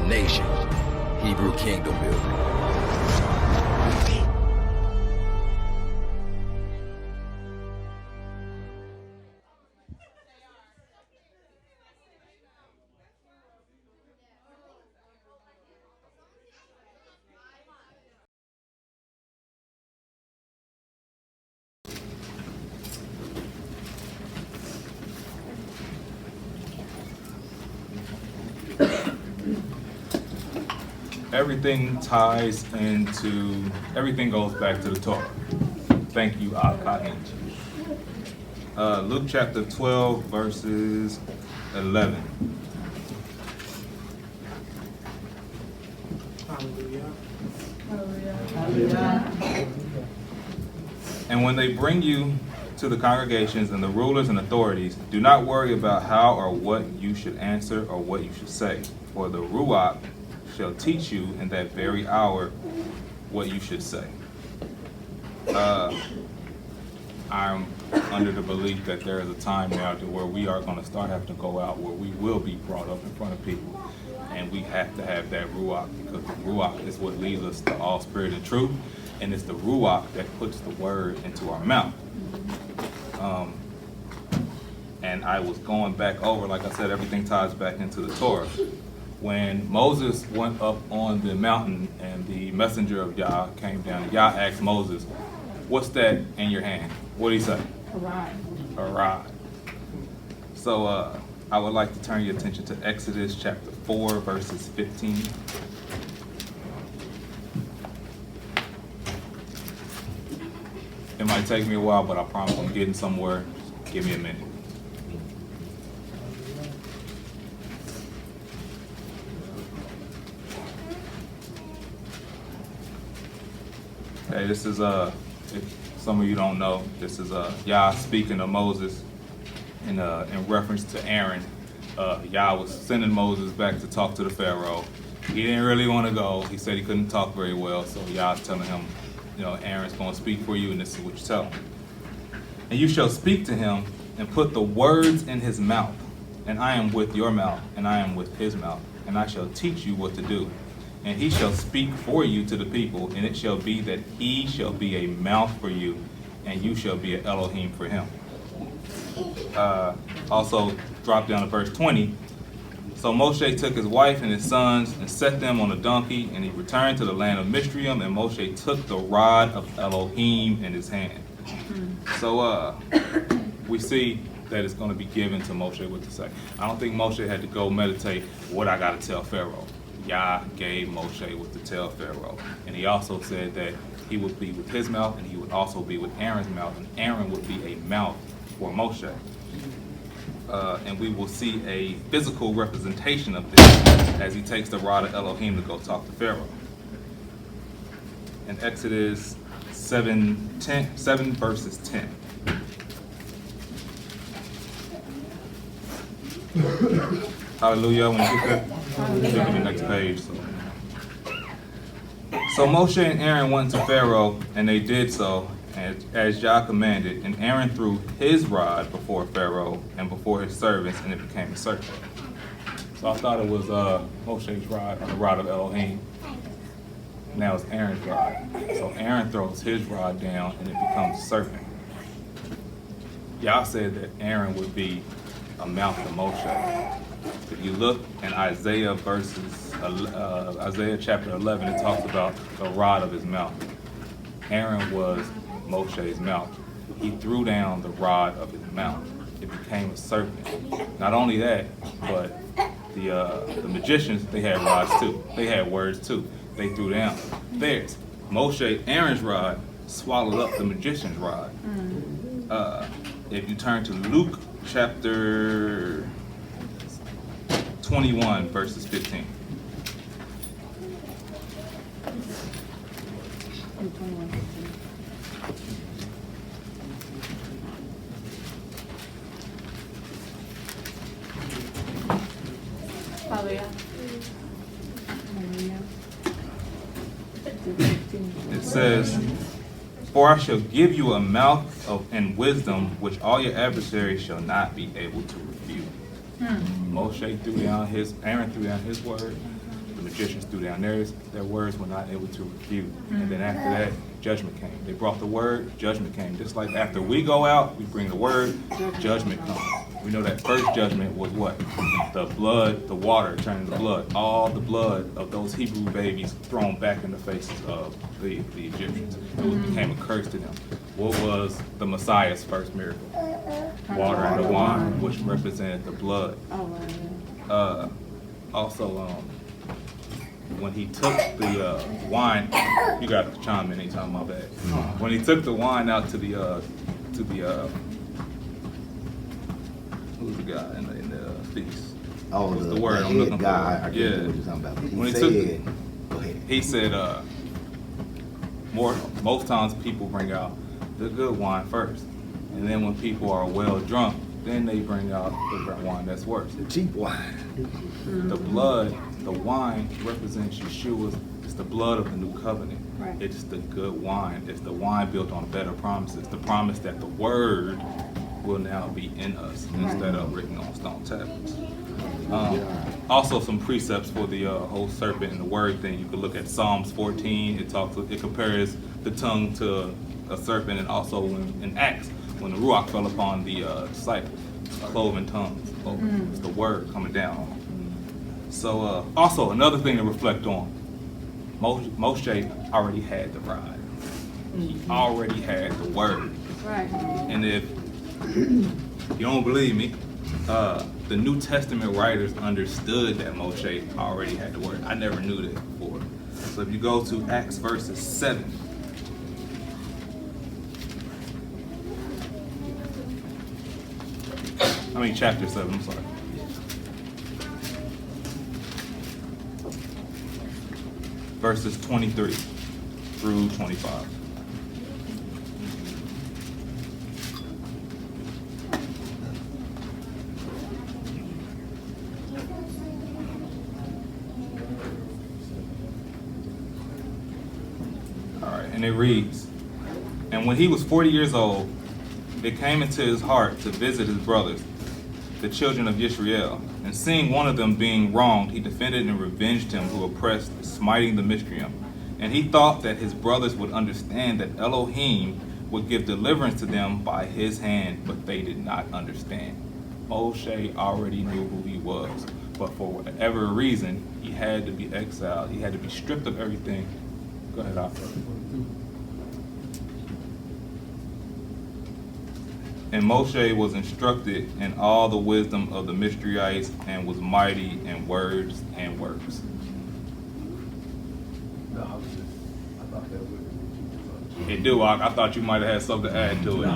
nation. Hebrew kingdom building. Everything goes back to the Torah. Thank you, Al-Kahin. Luke chapter 12, verses 11. And when they bring you to the congregations and the rulers and authorities, do not worry about how or what you should answer or what you should say, for the Ruach shall teach you in that very hour what you should say. I'm under the belief that there is a time now to where we are going to start having to go out where we will be brought up in front of people, and we have to have that Ruach, because the Ruach is what leads us to all spirit and truth, and it's the Ruach that puts the word into our mouth. And I was going back over, like I said, everything ties back into the Torah. When Moses went up on the mountain and the messenger of Yah came down, Yah asked Moses, "What's that in your hand?" What did he say? A rod. A rod. So I would like to turn your attention to Exodus chapter 4, verses 15. It might take me a while, but I promise I'm getting somewhere. Give me a minute. Hey, this is if some of you don't know, this is Yah speaking to Moses in reference to Aaron. Yah was sending Moses back to talk to the Pharaoh. He didn't really want to go. He said he couldn't talk very well, so Yah's telling him, Aaron's going to speak for you, and this is what you tell him. And you shall speak to him and put the words in his mouth, and I am with your mouth, and I am with his mouth, and I shall teach you what to do. And he shall speak for you to the people, and it shall be that he shall be a mouth for you, and you shall be an Elohim for him. Also, drop down to verse 20. So Moshe took his wife and his sons and set them on a donkey, and he returned to the land of Mitzrayim, and Moshe took the rod of Elohim in his hand. So we see that it's going to be given to Moshe what to say. I don't think Moshe had to go meditate what I got to tell Pharaoh. Yah gave Moshe what to tell Pharaoh. And he also said that he would be with his mouth, and he would also be with Aaron's mouth, and Aaron would be a mouth for Moshe. And we will see a physical representation of this as he takes the rod of Elohim to go talk to Pharaoh. In Exodus 7 verses 10. Hallelujah. When you get that, flip to the next page. So Moshe and Aaron went to Pharaoh, and they did so as Yah commanded. And Aaron threw his rod before Pharaoh and before his servants, and it became a serpent. So I thought it was Moshe's rod, or the rod of Elohim. Now it's Aaron's rod. So Aaron throws his rod down, and it becomes a serpent. Yah said that Aaron would be a mouth to Moshe. If you look in Isaiah chapter 11, it talks about the rod of his mouth. Aaron was Moshe's mouth. He threw down the rod of his mouth. It became a serpent. Not only that, but the magicians, they had rods too. They had words too. They threw down theirs. Aaron's rod swallowed up the magician's rod. If you turn to Luke chapter 21, verses 15. Hallelujah. It says, "For I shall give you a mouth and wisdom, which all your adversaries shall not be able to refute." Aaron threw down his word. The magicians threw down theirs, their words were not able to refute. And then after that, judgment came. They brought the word, judgment came. Just like after we go out, we bring the word, judgment comes. We know that first judgment was what? The blood, the water turning to blood. All the blood of those Hebrew babies thrown back in the faces of the Egyptians. It became a curse to them. What was the Messiah's first miracle? Water and the wine, which represented the blood. Also, when he took the wine, you got to chime in anytime, my bad. When he took the wine out to the who's the guy in the feast? Oh, What's the word I'm looking guy, for? I can't remember what you're talking about. When he Go ahead. he said, most times people bring out the good wine first, and then when people are well drunk, then they bring out the wine that's worse. The cheap wine. The blood, the wine represents Yeshua's. It's the blood of the new covenant. Right. It's the good wine. It's the wine built on better promises. The promise that the word will now be in us instead of written on stone tablets. Also, some precepts for the whole serpent and the word thing. You could look at Psalms 14. It compares the tongue to a serpent, and also in Acts when the ruach fell upon the disciples, cloven tongues. It's the word coming down. So, also another thing to reflect on. Moshe already had the rod. He already had the word. Right. And if you don't believe me, the New Testament writers understood that Moshe already had the word. I never knew that before. So if you go to Acts verses 7, chapter 7, I'm sorry. Verses 23 through 25. And it reads, "And when he was 40 years old, it came into his heart to visit his brothers, the children of Yisrael. And seeing one of them being wronged, he defended and revenged him who oppressed, smiting the Mishriim. And he thought that his brothers would understand that Elohim would give deliverance to them by his hand, but they did not understand." Moshe already knew who he was, but for whatever reason, he had to be exiled. He had to be stripped of everything. Go ahead, Alfred. And Moshe was instructed in all the wisdom of the Mysteryites and was mighty in words and works. No, I thought that would. It do. I thought you might have had something to add to it.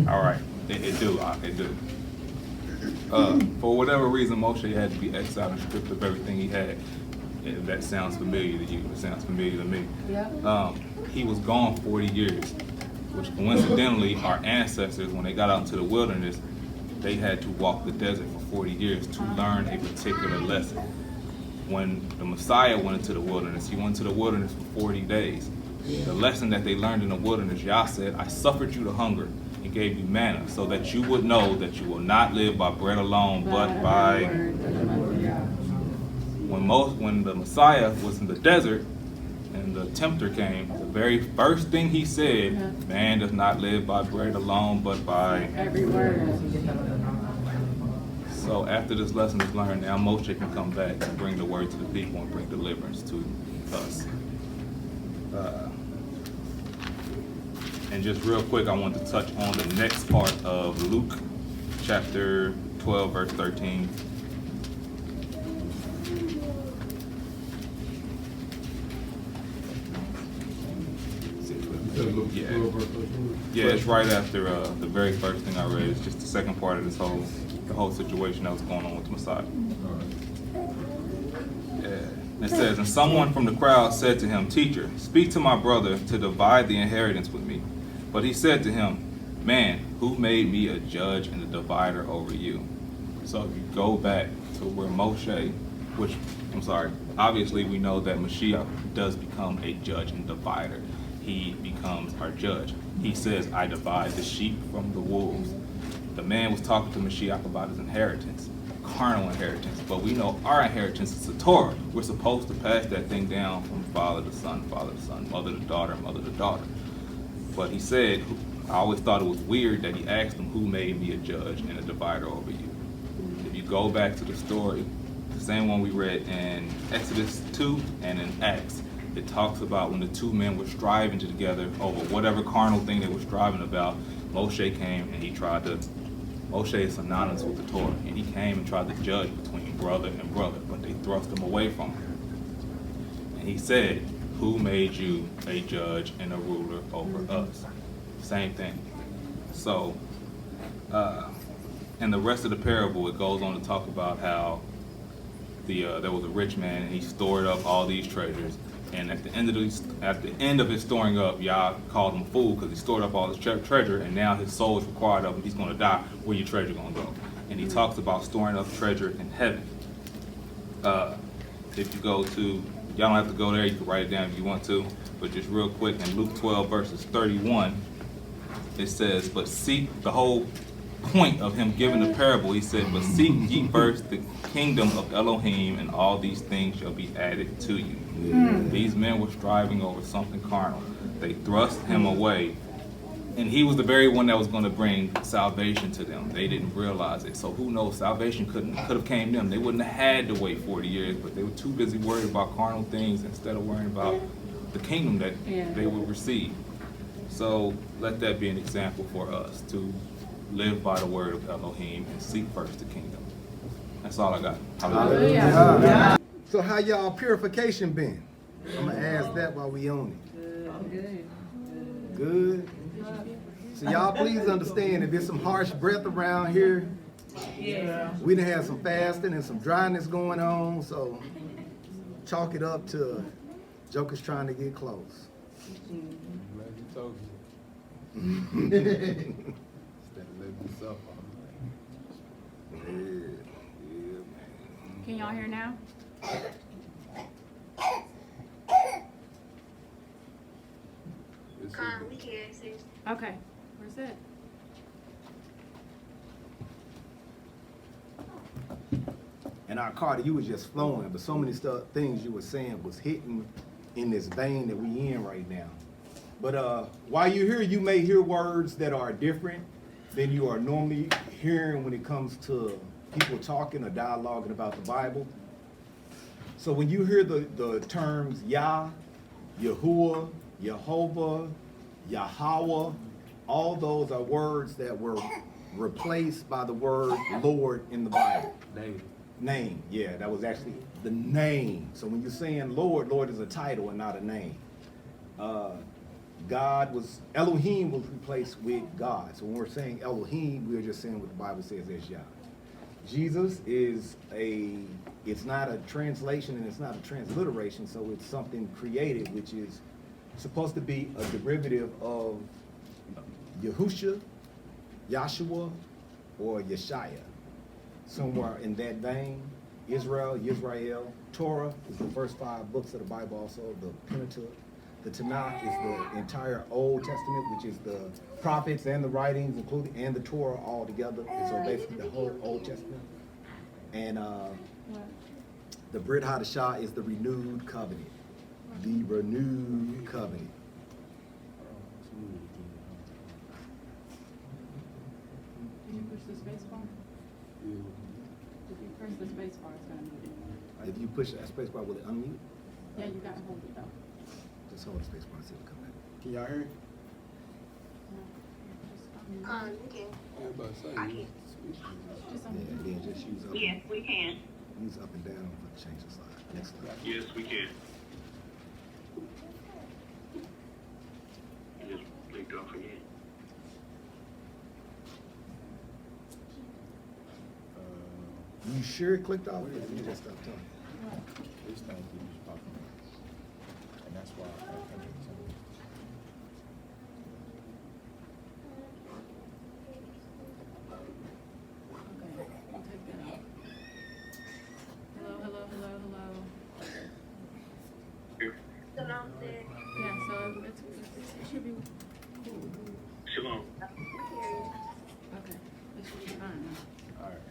All right. It do. It do. For whatever reason, Moshe had to be exiled and stripped of everything he had. If that sounds familiar to you, it sounds familiar to me. Yeah. He was gone 40 years, which coincidentally, our ancestors, when they got out into the wilderness, they had to walk the desert for 40 years to learn a particular lesson. When the Messiah went into the wilderness, he went to the wilderness for 40 days. The lesson that they learned in the wilderness, Yah said, "I suffered you to hunger and gave you manna, so that you would know that you will not live by bread alone, but by..." When the Messiah was in the desert and the tempter came, the very first thing he said, "Man does not live by bread alone, but by..." Every word. So after this lesson is learned, now Moshe can come back and bring the word to the people and bring deliverance to us. And just real quick, I want to touch on the next part of Luke chapter 12, verse 13. Yeah, it's right after the very first thing I read. It's just the second part of the whole situation that was going on with the Messiah. Yeah. It says, "And someone from the crowd said to him, 'Teacher, speak to my brother to divide the inheritance with me.' But he said to him, 'Man, who made me a judge and a divider over you?'" So if you go back to where Moshe, obviously we know that Mashiach does become a judge and divider. He becomes our judge. He says, "I divide the sheep from the wolves." The man was talking to Mashiach about his inheritance, carnal inheritance, but we know our inheritance is the Torah. We're supposed to pass that thing down from father to son, mother to daughter, mother to daughter. But he said, I always thought it was weird that he asked him, who made me a judge and a divider over you? If you go back to the story, the same one we read in Exodus 2 and in Acts, it talks about when the two men were striving together over whatever carnal thing they were striving about. Moshe came and he tried to, Moshe is synonymous with the Torah, and he came and tried to judge between brother and brother, but they thrust him away from him. And he said, who made you a judge and a ruler over us? Same thing. So, in the rest of the parable, it goes on to talk about how there was a rich man and he stored up all these treasures. And at the end of his storing up, Yah called him a fool because he stored up all his treasure, and now his soul is required of him. He's going to die. Where your treasure going to go? And he talks about storing up treasure in heaven. If you go to, y'all don't have to go there. You can write it down if you want to. But just real quick, in Luke 12 verses 31, it says, but seek, the whole point of him giving the parable, he said, but seek ye first the kingdom of Elohim, and all these things shall be added to you. These men were striving over something carnal. They thrust him away, and he was the very one that was going to bring salvation to them. They didn't realize it. So who knows, salvation could have came to them. They wouldn't have had to wait 40 years, but they were too busy worried about carnal things instead of worrying about the kingdom that they would receive. So let that be an example for us to live by the word of Elohim and seek first the kingdom. That's all I got. Hallelujah. So how y'all purification been? I'm gonna ask that while we on it. Good. So y'all please understand, if there's some harsh breath around here, we done had some fasting and some dryness going on, so chalk it up to Joker's trying to get close. Glad you told me. Instead of letting me suffer. Can y'all hear now? We can, sis. Okay. Where's it? And our Carter, you was just flowing, but so many things you were saying was hitting in this vein that we in right now. But while you're here, you may hear words that are different than you are normally hearing when it comes to people talking or dialoguing about the Bible. So when you hear the terms Yah, Yahuwah, Yehovah, Yahweh, all those are words that were replaced by the word Lord in the Bible. Name, yeah, that was actually the name. So when you're saying Lord, Lord is a title and not a name. Elohim was replaced with God. So when we're saying Elohim, we're just saying what the Bible says as Yah. Jesus is it's not a translation and it's not a transliteration, so it's something created, which is supposed to be a derivative of Yahusha, Yahshua, or Yeshaya. Somewhere in that vein, Yisrael, Torah is the first 5 books of the Bible also, the Pentateuch. The Tanakh is the entire Old Testament, which is the prophets and the writings, including, and the Torah all together. And so basically the whole Old Testament. And the Brit Hadashah is the renewed covenant. The renewed covenant. Did you push the space bar? If you press the space bar, it's gonna mute it. If you push that space bar, will it unmute? Yeah, you gotta hold it though. Just hold the space bar and see it come back. Can y'all hear? We can. Yeah, about to say. I can. Just Yeah, then just use up, Yes, we can. use up and down for the change the slide. Next slide. Yes, we can. You just clicked off again. You sure it clicked off? Or did you just stop talking? This thing keeps popping up. And that's why I think it's Okay, we'll take that out. Hello. Here. Shalom, sis. Yeah, so it should be, Shalom. We hear you. okay, it should be fine. all right.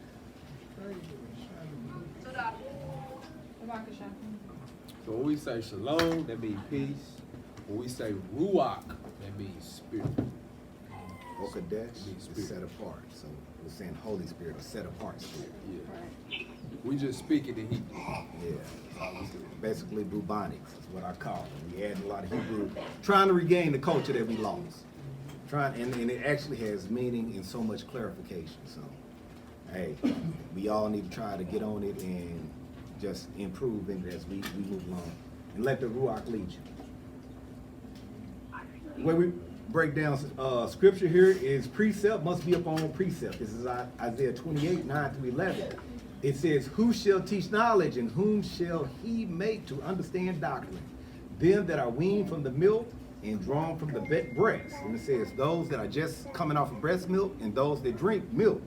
So when we say shalom, that means peace. When we say ruach, that means spirit. Okadesh Means is spirit. set apart. So we're saying Holy Spirit or set apart spirit. Yeah. We just speak it in Hebrew. Yeah. Basically bubonics is what I call it. We add a lot of Hebrew, trying to regain the culture that we lost. And it actually has meaning and so much clarification. So, hey, we all need to try to get on it and just improve in it as we move along. And let the Ruach lead you. When we break down scripture here is precept must be upon precept. This is Isaiah 28, 9 through 11. It says, who shall teach knowledge and whom shall he make to understand doctrine? Them that are weaned from the milk and drawn from the breast. And it says, those that are just coming off of breast milk and those that drink milk,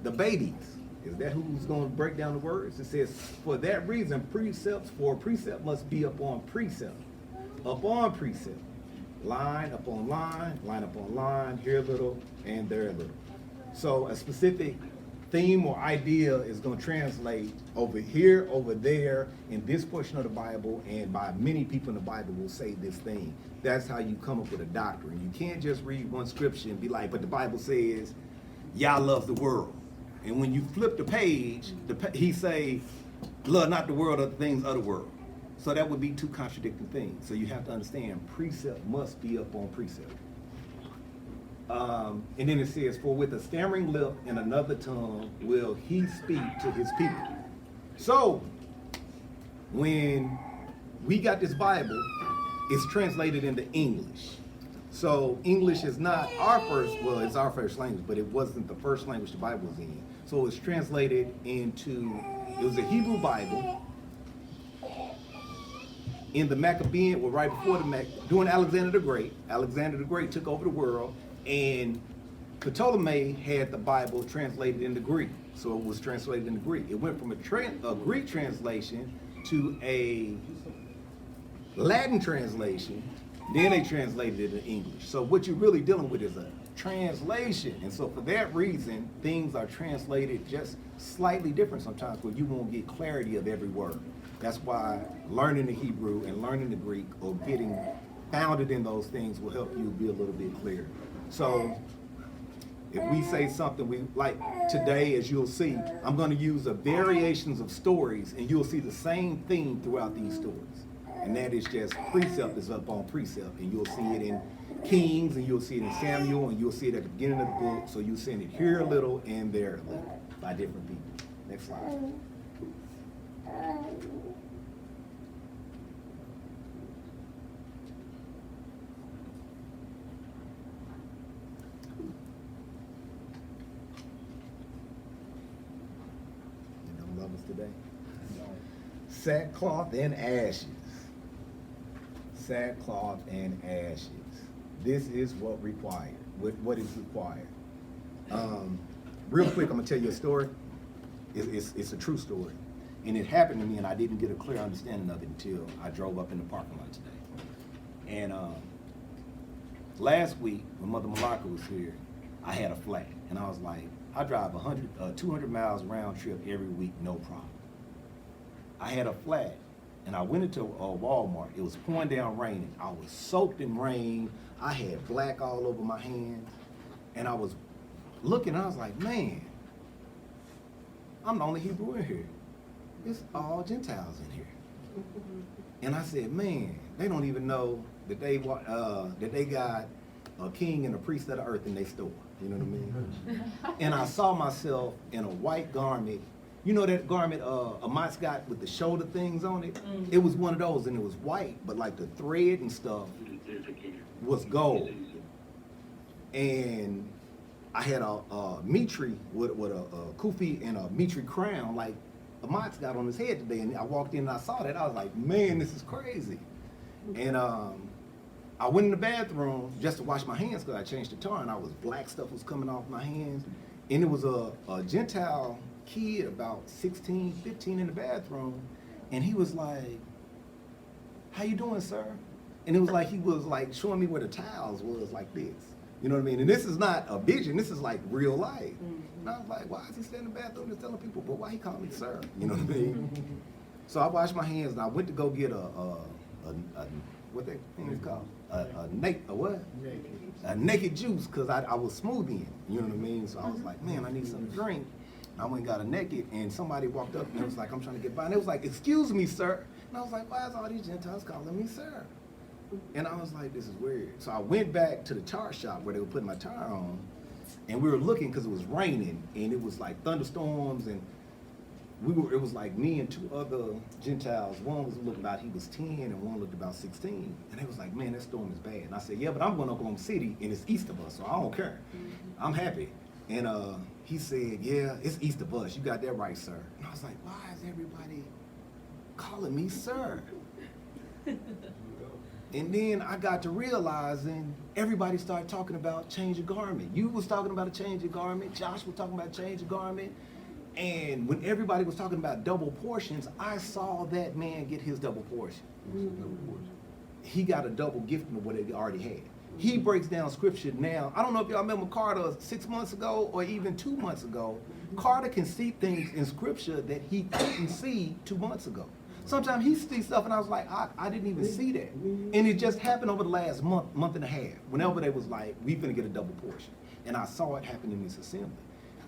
the babies. Is that who's going to break down the words? It says, for that reason, precept must be upon precept. Upon precept. Line upon line upon line, here a little and there a little. So a specific theme or idea is going to translate over here, over there, in this portion of the Bible, and by many people in the Bible will say this thing. That's how you come up with a doctrine. You can't just read one scripture and be like, but the Bible says, y'all love the world. And when you flip the page, he say, love not the world or the things of the world. So that would be two contradicting things. So you have to understand, precept must be up on precept. And then it says, for with a stammering lip and another tongue will he speak to his people. So when we got this Bible, it's translated into English. So English is not our first, well, it's our first language, but it wasn't the first language the Bible was in. So it was translated into, it was a Hebrew Bible. In the Maccabean, well, right before during Alexander the Great took over the world, and Ptolemy had the Bible translated into Greek. So it was translated into Greek. It went from a Greek translation to a Latin translation, then they translated it into English. So what you're really dealing with is a translation. And so for that reason, things are translated just slightly different sometimes, where you won't get clarity of every word. That's why learning the Hebrew and learning the Greek or getting founded in those things will help you be a little bit clearer. So if we say something, we like today, as you'll see, I'm going to use the variations of stories, and you'll see the same theme throughout these stories. And that is just precept is up on precept, and you'll see it in Kings, and you'll see it in Samuel, and you'll see it at the beginning of the book. So you'll see it here a little and there a little by different people. Next slide. Today. Sackcloth and ashes. Sackcloth and ashes. This is what required. What is required. Real quick, I'm gonna tell you a story. It's a true story, and it happened to me, and I didn't get a clear understanding of it until I drove up in the parking lot today. And last week, when Mother Malaka was here, I had a flat, and I was like, I drive 200 miles round trip every week, no problem. I had a flat, and I went into Walmart. It was pouring down raining. I was soaked in rain. I had black all over my hands, and I was looking, I was like, man, I'm the only Hebrew in here. It's all Gentiles in here. And I said, man, they don't even know that they got a king and a priest of the earth in their store. You know what I mean? And I saw myself in a white garment. You know that garment Amat's got with the shoulder things on it? It was one of those, and it was white, but like the thread and stuff was gold. And I had a mitri with a kufi and a mitri crown like Amat's got on his head today. And I walked in and I saw that. I was like, man, this is crazy. And I went in the bathroom just to wash my hands because I changed the tar, and black stuff was coming off my hands. And it was a Gentile kid, about 16, 15 in the bathroom. And he was like, how you doing, sir? And it was like, he was like showing me where the towels was like this. You know what I mean? And this is not a vision. This is like real life. And I was like, why is he standing in the bathroom and telling people, but why he call me sir? You know what I mean? So I washed my hands and I went to go get a what that thing is called? A naked juice, because I was smoothieing. You know what I mean? So I was like, man, I need something to drink. I went and got a naked, and somebody walked up and it was like, I'm trying to get by. And it was like, excuse me, sir. And I was like, why is all these Gentiles calling me sir? And I was like, this is weird. So I went back to the tire shop where they were putting my tire on, and we were looking because it was raining, and it was like thunderstorms, and it was like me and two other Gentiles. One was looking about, he was 10, and one looked about 16. And they was like, man, that storm is bad. And I said, yeah, but I'm going to Oklahoma City, and it's east of us, so I don't care. I'm happy. And he said, yeah, it's east of us. You got that right, sir. And I was like, why is everybody calling me sir? And then I got to realizing everybody started talking about change of garment. You was talking about a change of garment. Josh was talking about change of garment. And when everybody was talking about double portions, I saw that man get his double portion. He got a double gift of what he already had. He breaks down scripture now. I don't know if y'all remember Carter 6 months ago or even 2 months ago. Carter can see things in scripture that he couldn't see 2 months ago. Sometimes he sees stuff and I was like, I didn't even see that. And it just happened over the last month and a half. Whenever they was like, we finna get a double portion. And I saw it happen in this assembly.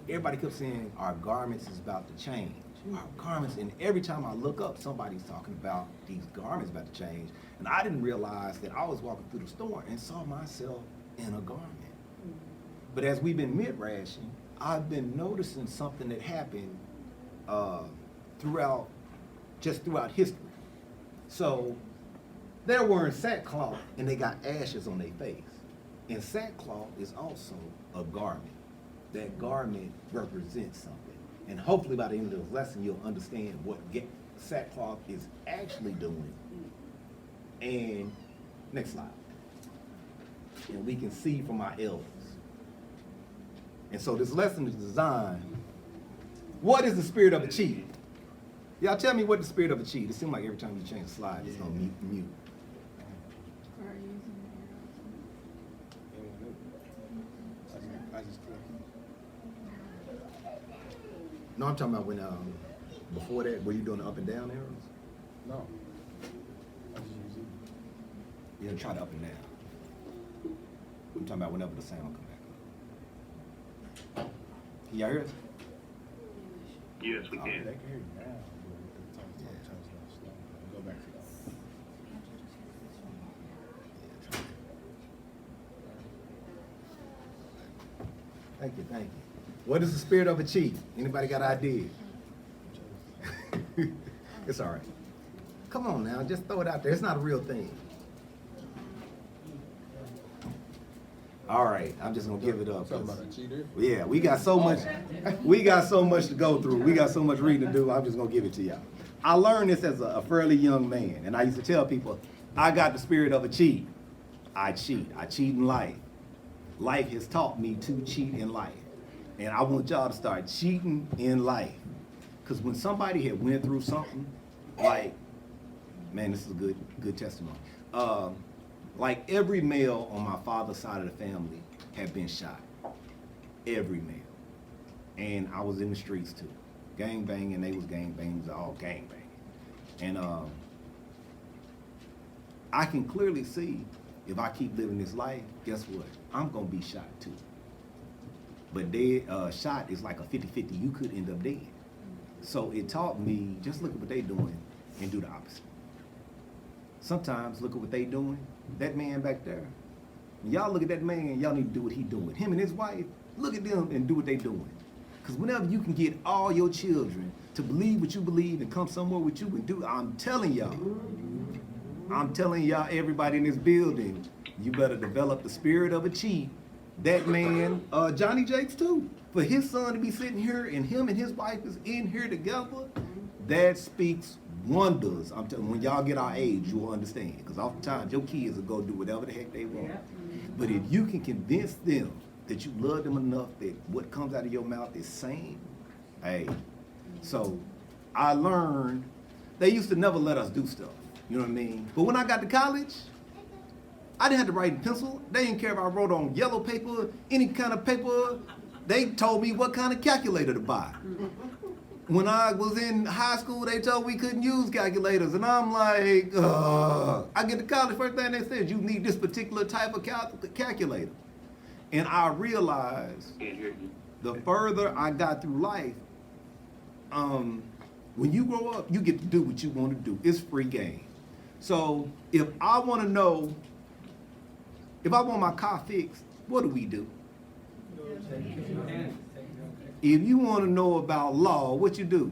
Everybody kept saying, our garments is about to change. Our garments, and every time I look up, somebody's talking about these garments about to change. And I didn't realize that I was walking through the store and saw myself in a garment. But as we've been mid-rashing, I've been noticing something that happened throughout history. So they're wearing sackcloth and they got ashes on their face. And sackcloth is also a garment. That garment represents something. And hopefully by the end of this lesson, you'll understand what sackcloth is actually doing. And next slide. And we can see from our elders. And so this lesson is designed, what is the spirit of a cheat? Y'all tell me what the spirit of a cheat. It seems like every time you change a slide, it's gonna mute. Or are you using the I just click. No, I'm talking about when, before that, were you doing the up and down arrows? No. I just use it. You didn't try the up and down. I'm talking about whenever the sound come back up. Can y'all hear us? Yes, we They can. can hear you now. But the time slow. Go back to that. Thank you. What is the spirit of a cheat? Anybody got an idea? It's all right. Come on now, just throw it out there. It's not a real thing. All right, I'm just gonna give it up. Talking about a cheater? Yeah, we got so much to go through. We got so much reading to do. I'm just gonna give it to y'all. I learned this as a fairly young man, and I used to tell people, I got the spirit of a cheat. I cheat in life. Life has taught me to cheat in life. And I want y'all to start cheating in life. Because when somebody had went through something, like, man, this is a good testimony. Like every male on my father's side of the family had been shot. Every male. And I was in the streets too. Gang banging, they was gang banging, it was all gang banging. And I can clearly see if I keep living this life, guess what? I'm gonna be shot too. But shot is like a 50-50. You could end up dead. So it taught me, just look at what they doing and do the opposite. Sometimes look at what they doing. That man back there, y'all look at that man, y'all need to do what he doing. Him and his wife, look at them and do what they doing. Because whenever you can get all your children to believe what you believe and come somewhere with you and do, I'm telling y'all, everybody in this building, you better develop the spirit of a cheat. That man, Johnny Jakes too, for his son to be sitting here and him and his wife is in here together, that speaks wonders. I'm telling you, when y'all get our age, you will understand. Because oftentimes your kids will go do whatever the heck they want. But if you can convince them that you love them enough that what comes out of your mouth is sane, hey. So I learned, they used to never let us do stuff. You know what I mean? But when I got to college, I didn't have to write in pencil. They didn't care if I wrote on yellow paper, any kind of paper. They told me what kind of calculator to buy. When I was in high school, they told we couldn't use calculators, and I'm like, ugh. I get to college, first thing they said, you need this particular type of calculator. And I realized Can't hear you. the further I got through life, when you grow up, you get to do what you want to do. It's free game. So if I want to know, if I want my car fixed, what do we do? If you want to know about law, what you do?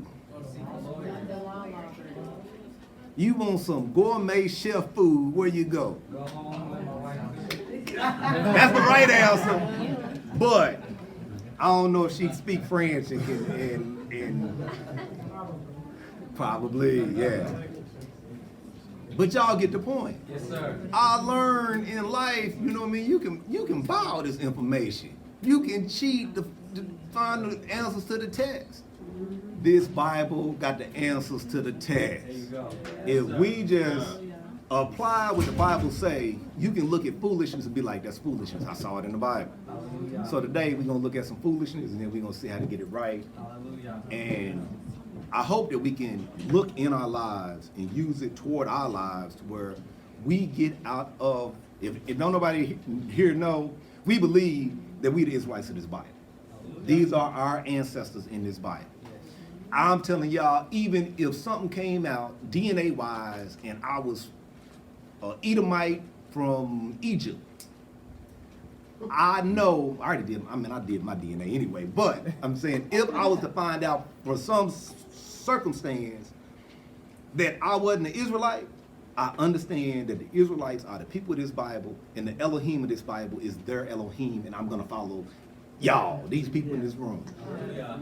You want some gourmet chef food, where you go? That's the right answer. But I don't know if she speak French and probably, yeah. But y'all get the point. Yes, sir. I learned in life, you know what I mean? You can buy all this information. You can cheat to find the answers to the test. This Bible got the answers to the test. There you go. If we just apply what the Bible say, you can look at foolishness and be like, that's foolishness. I saw it in the Bible. Hallelujah. So today we're gonna look at some foolishness and then we're gonna see how to get it right. Hallelujah. And I hope that we can look in our lives and use it toward our lives to where we get out of, if don't nobody here know, we believe that we the Israelites of this Bible. These are our ancestors in this Bible. I'm telling y'all, even if something came out DNA wise and I was an Edomite from Egypt, I know, I already did, I did my DNA anyway, but I'm saying if I was to find out for some circumstance that I wasn't an Israelite, I understand that the Israelites are the people of this Bible and the Elohim of this Bible is their Elohim, and I'm gonna follow y'all, these people in this room. Hallelujah.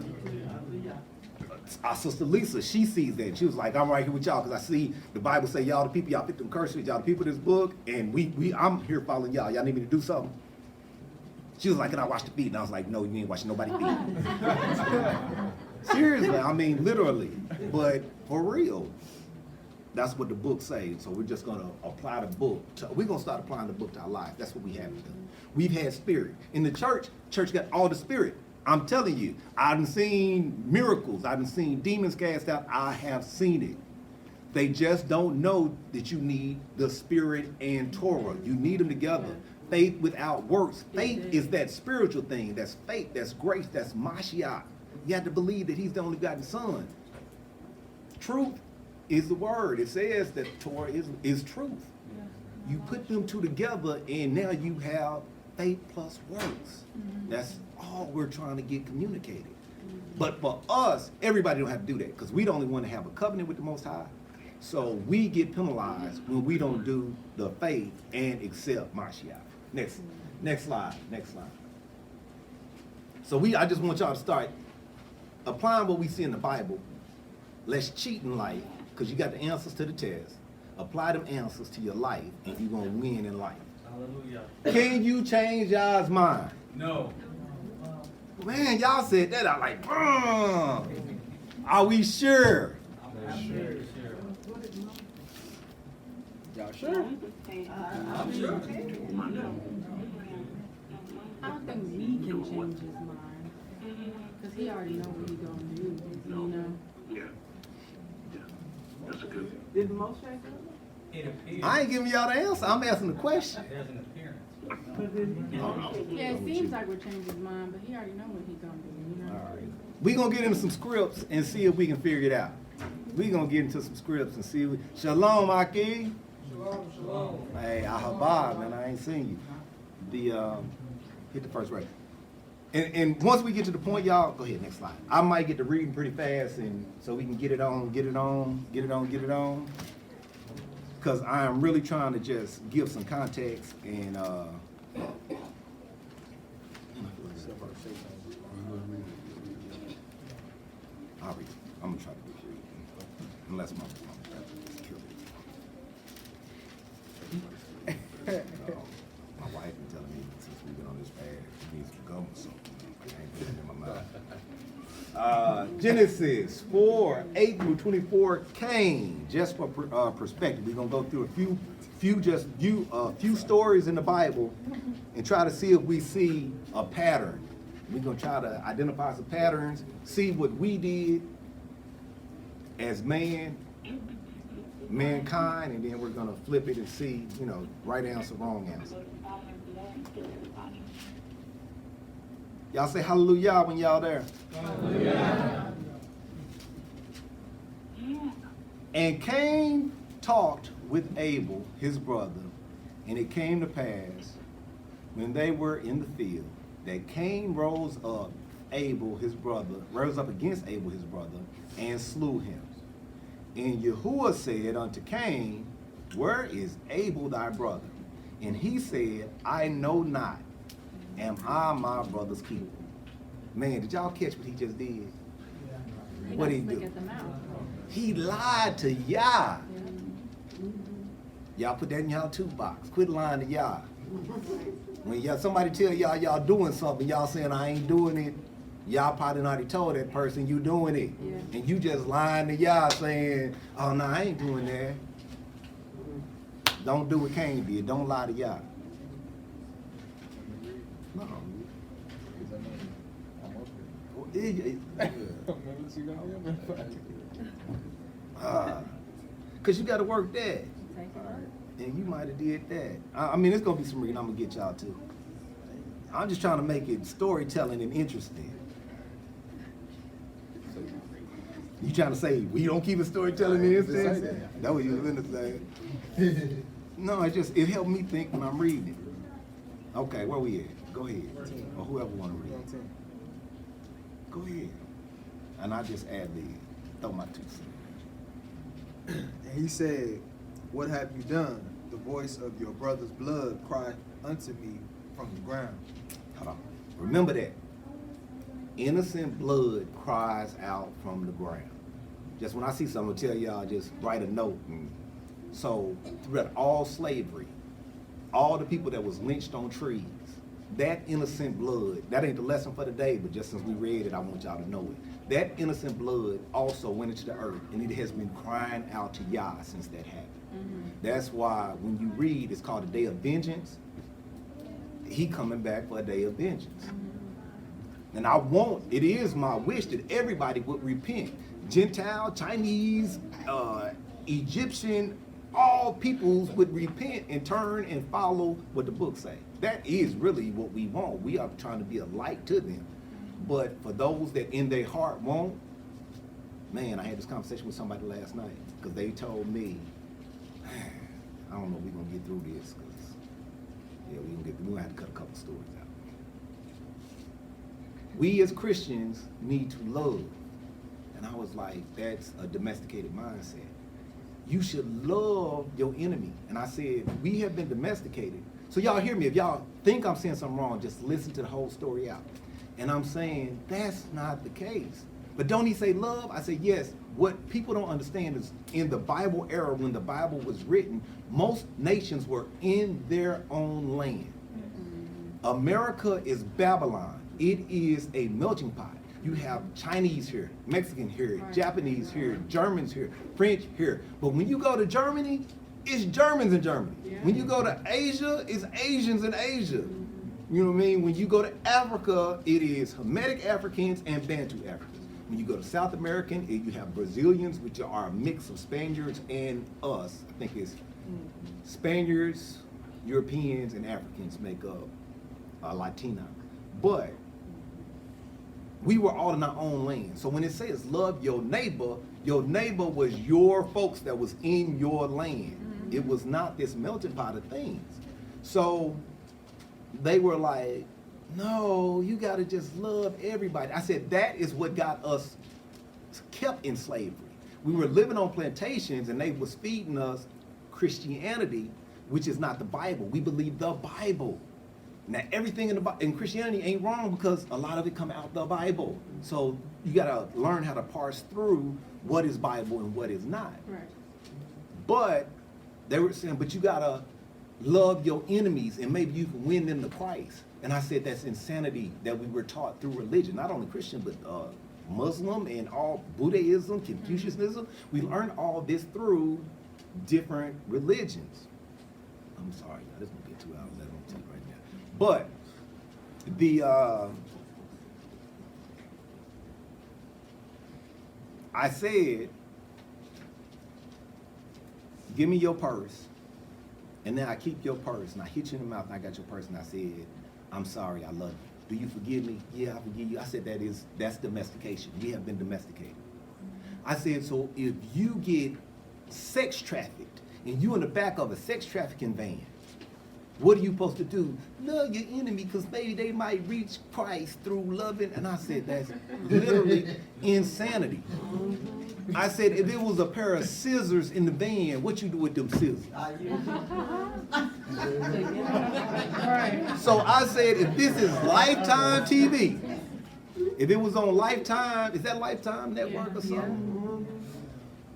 Our sister Lisa, she sees that. She was like, I'm right here with y'all because I see the Bible say y'all the people, y'all fit them curses, y'all the people of this book, and I'm here following y'all. Y'all need me to do something? She was like, can I watch the feet? And I was like, no, you ain't watching nobody feet. Seriously, I mean literally, but for real. That's what the book says. So we're just gonna apply the book. We're gonna start applying the book to our life. That's what we have to do. We've had spirit. In the church got all the spirit. I'm telling you, I've seen miracles. I've seen demons cast out. I have seen it. They just don't know that you need the spirit and Torah. You need them together. Faith without works. Faith is that spiritual thing. That's faith. That's grace. That's Mashiach. You have to believe that he's the only begotten son. Truth is the word. It says that Torah is truth. You put them two together and now you have faith plus works. That's all we're trying to get communicated. But for us, everybody don't have to do that because we the only want to have a covenant with the Most High. So we get penalized when we don't do the faith and accept Mashiach. Next slide. So I just want y'all to start applying what we see in the Bible. Let's cheat in life because you got the answers to the test. Apply them answers to your life and you're going to win in life. Hallelujah. Can you change y'all's mind? No. Man, y'all said that. I'm like, are we sure? I'm sure. Y'all sure? I'm sure. I don't think we can change his mind, because he already know what he gonna do, you know? Yeah. Yeah. That's a good. Did Moshe do It appears. I ain't giving y'all the answer. I'm asking the question. There's an appearance. it? Yeah, it seems like we're changing his mind, but he already know what he gonna do, you know? All right. We're going to get into some scripts and see if we can figure it out. We're going to get into some scripts and see. Shalom, Aki. Shalom. Hey, Ahabad, man, I ain't seen you. Hit the first right. And once we get to the point, y'all, go ahead, next slide. I might get to reading pretty fast and so we can get it on. Because I am really trying to just give some context and I'll read it. I'm gonna try to do it. Unless my my wife been telling me since we've been on this fast, it needs to go or something. I can't get it in my mind. Genesis 4, 8 through 24, Cain. Just for perspective, we're gonna go through a few stories in the Bible and try to see if we see a pattern. We're gonna try to identify some patterns, see what we did as mankind, and then we're gonna flip it and see, right answer, wrong answer. Y'all say hallelujah when y'all there. Hallelujah. And Cain talked with Abel, his brother, and it came to pass when they were in the field that Cain rose up against Abel, his brother, and slew him. And Yahuwah said unto Cain, where is Abel thy brother? And he said, I know not. Am I my brother's keeper? Man, did y'all catch what he just did? What did he do? At the mouth. He lied to Yah. Y'all put that in y'all toolbox. Quit lying to Yah. When somebody tell y'all doing something, y'all saying I ain't doing it, y'all probably already told that person you doing it. Yeah. And you just lying to Yah saying, oh no, I ain't doing that. Don't do what Cain did. Don't lie to Yah. No. Cause you gotta work that. And you might have did that. I mean, it's gonna be some reading I'm gonna get y'all to. I'm just trying to make it storytelling and interesting. You trying to say we don't keep it storytelling and interesting? That what you was gonna say. No, it helped me think when I'm reading. Okay, where we at? Go ahead. Or whoever wanna read. Go ahead. And I just add throw my 2 cents. And he said, what have you done? The voice of your brother's blood cried unto me from the ground. Hold on. Remember that. Innocent blood cries out from the ground. Just when I see something, I'll tell y'all, just write a note. So, throughout all slavery, all the people that was lynched on trees, that innocent blood, that ain't the lesson for today, but just since we read it, I want y'all to know it. That innocent blood also went into the earth, and it has been crying out to Yah since that happened. Mm-hmm. That's why when you read, it's called a day of vengeance. He coming back for a day of vengeance. Mm-hmm. And it is my wish that everybody would repent. Gentile, Chinese, Egyptian, all peoples would repent and turn and follow what the book say. That is really what we want. We are trying to be a light to them. But for those that in their heart won't, man, I had this conversation with somebody last night because they told me, I don't know if we're going to get through this because, we're going to have to cut a couple stories out. We as Christians need to love. And I was like, that's a domesticated mindset. You should love your enemy. And I said, we have been domesticated. So y'all hear me. If y'all think I'm saying something wrong, just listen to the whole story out. And I'm saying, that's not the case. But don't he say love? I say, yes. What people don't understand is in the Bible era, when the Bible was written, most nations were in their own land. America is Babylon. It is a melting pot. You have Chinese here, Mexican here, Japanese here, Germans here, French here. But when you go to Germany, it's Germans in Germany. Yeah. When you go to Asia, it's Asians in Asia. You know what I mean? When you go to Africa, it is Hamitic Africans and Bantu Africans. When you go to South American, you have Brazilians, which are a mix of Spaniards and us. I think it's Spaniards, Europeans, and Africans make up Latina. But we were all in our own land. So when it says love your neighbor was your folks that was in your land. Mm-hmm. It was not this melting pot of things. So they were like, no, you gotta just love everybody. I said, that is what got us kept in slavery. We were living on plantations and they was feeding us Christianity, which is not the Bible. We believe the Bible. Now, everything in Christianity ain't wrong because a lot of it come out the Bible. So you gotta learn how to parse through what is Bible and what is not. Right. But they were saying, but you gotta love your enemies and maybe you can win them to Christ. And I said that's insanity that we were taught through religion, not only Christian, but Muslim and all Buddhism, Confucianism. We learn all this through different religions. I'm sorry, y'all, this is gonna be 2 hours. I don't take right now. But I said, give me your purse, and then I keep your purse, and I hit you in the mouth, and I got your purse, and I said, I'm sorry, I love you. Do you forgive me? Yeah, I forgive you. I said, that's domestication. We have been domesticated. I said, so if you get sex trafficked, and you in the back of a sex trafficking van, what are you supposed to do? Love your enemy, because maybe they might reach Christ through loving. And I said, that's literally insanity. I said, if it was a pair of scissors in the van, what you do with them scissors? So I said, if this is Lifetime TV, if it was on Lifetime, is that Lifetime Network or something?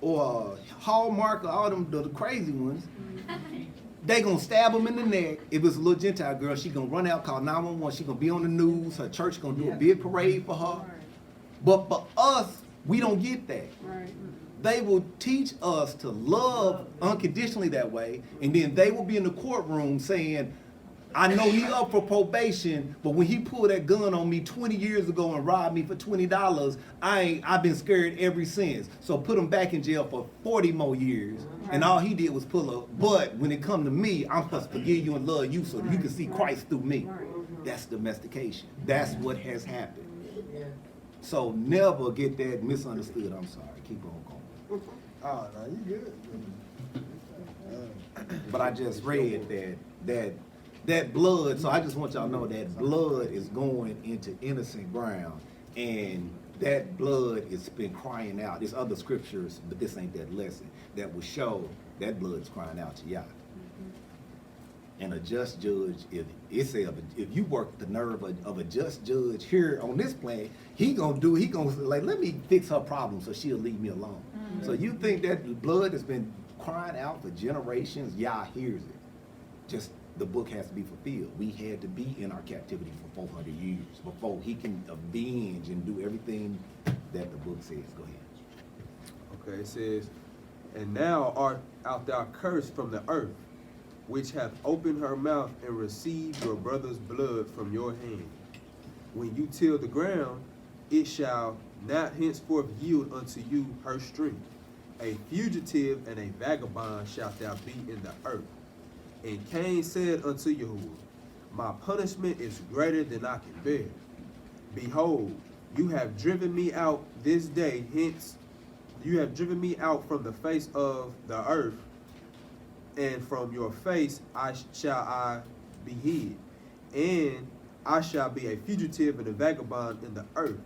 Or Hallmark or all them the crazy ones, they gonna stab them in the neck. If it's a little Gentile girl, she gonna run out, call 911. She gonna be on the news. Her church gonna do a big parade for her. But for us, we don't get that. Right. They will teach us to love unconditionally that way, and then they will be in the courtroom saying, I know he up for probation, but when he pulled that gun on me 20 years ago and robbed me for $20, I've been scared ever since. So put him back in jail for 40 more years. And all he did was pull up. But when it come to me, I'm supposed to forgive you and love you so that you can see Christ through me. That's domestication. That's what has happened. So never get that misunderstood. I'm sorry. Keep on going. Oh, no, you good. But I just read that blood, so I just want y'all to know that blood is going into innocent ground, and that blood has been crying out. There's other scriptures, but this ain't that lesson, that will show that blood is crying out to Yah. And a just judge, if you work the nerve of a just judge here on this planet, he gonna like, let me fix her problem so she'll leave me alone. So you think that blood has been crying out for generations? Yah hears it. Just the book has to be fulfilled. We had to be in our captivity for 400 years before he can avenge and do everything that the book says. Go ahead. Okay, it says, and now art thou cursed from the earth, which hath opened her mouth and received your brother's blood from your hand. When you till the ground, it shall not henceforth yield unto you her strength. A fugitive and a vagabond shalt thou be in the earth. And Cain said unto Yahuwah, my punishment is greater than I can bear. Behold, you have driven me out this day, hence you have driven me out from the face of the earth, and from your face shall I be hid. And I shall be a fugitive and a vagabond in the earth.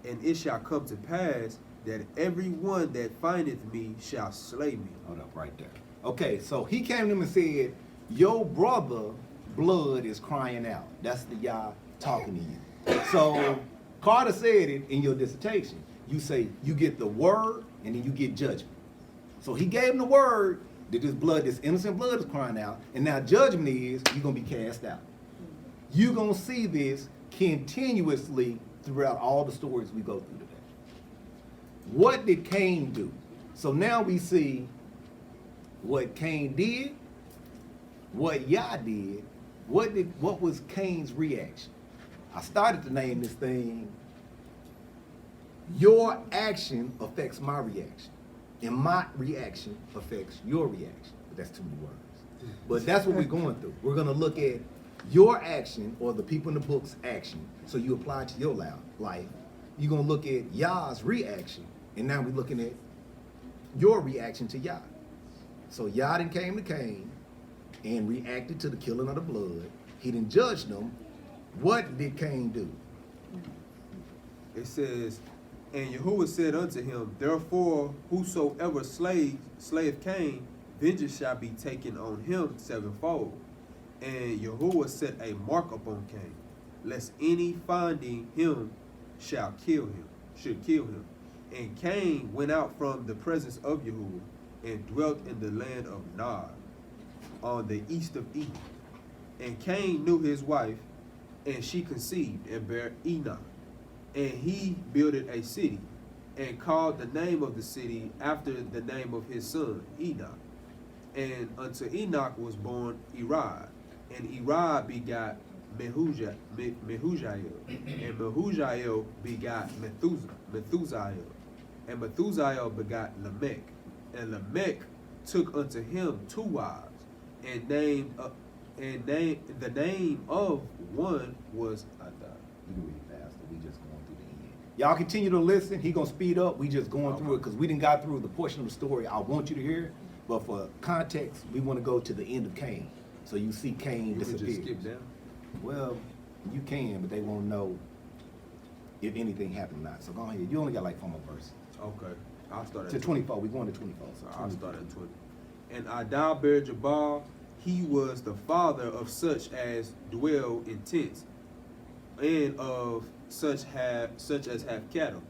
And it shall come to pass that every one that findeth me shall slay me. Hold up right there. Okay, so he came to him and said, your brother blood is crying out. That's the Yah talking to you. So Carter said it in your dissertation. You say you get the word and then you get judgment. So he gave him the word that this innocent blood is crying out, and now judgment is you're gonna be cast out. You're gonna see this continuously throughout all the stories we go through today. What did Cain do? So now we see what Cain did, what Yah did. What was Cain's reaction? I started to name this thing, your action affects my reaction, and my reaction affects your reaction. But that's too many words. But that's what we're going through. We're gonna look at your action, or the people in the book's action, so you apply it to your life. You're gonna look at Yah's reaction, and now we're looking at your reaction to Yah. So Yah then came to Cain and reacted to the killing of the blood. He didn't judge them. What did Cain do? It says, and Yahuwah said unto him, therefore whosoever slayeth Cain, vengeance shall be taken on him sevenfold. And Yahuwah set a mark upon Cain, lest any finding him should kill him. And Cain went out from the presence of Yahuwah and dwelt in the land of Nod, on the east of Eden. And Cain knew his wife, and she conceived and bare Enoch. And he builded a city, and called the name of the city after the name of his son, Enoch. And unto Enoch was born Irad, and Irad begot Mehujael, and Mehujael begot Methusael, and Methusael begot Lamech, and Lamech took unto him 2 wives, and the name of one was Ada. You can read faster. We just going through the end. Y'all continue to listen. He gonna speed up. We just going through it because we didn't got through the portion of the story I want you to hear. But for context, we want to go to the end of Cain. So you see Cain You can disappear. just skip down. Well, you can, but they won't know if anything happened or not. So go ahead. You only got like 4 more verses. Okay, I'll start at To 24. We're going to 24. So I'll start at 20. And Ada bare Jabal, he was the father of such as dwell in tents, and of such as have cattle.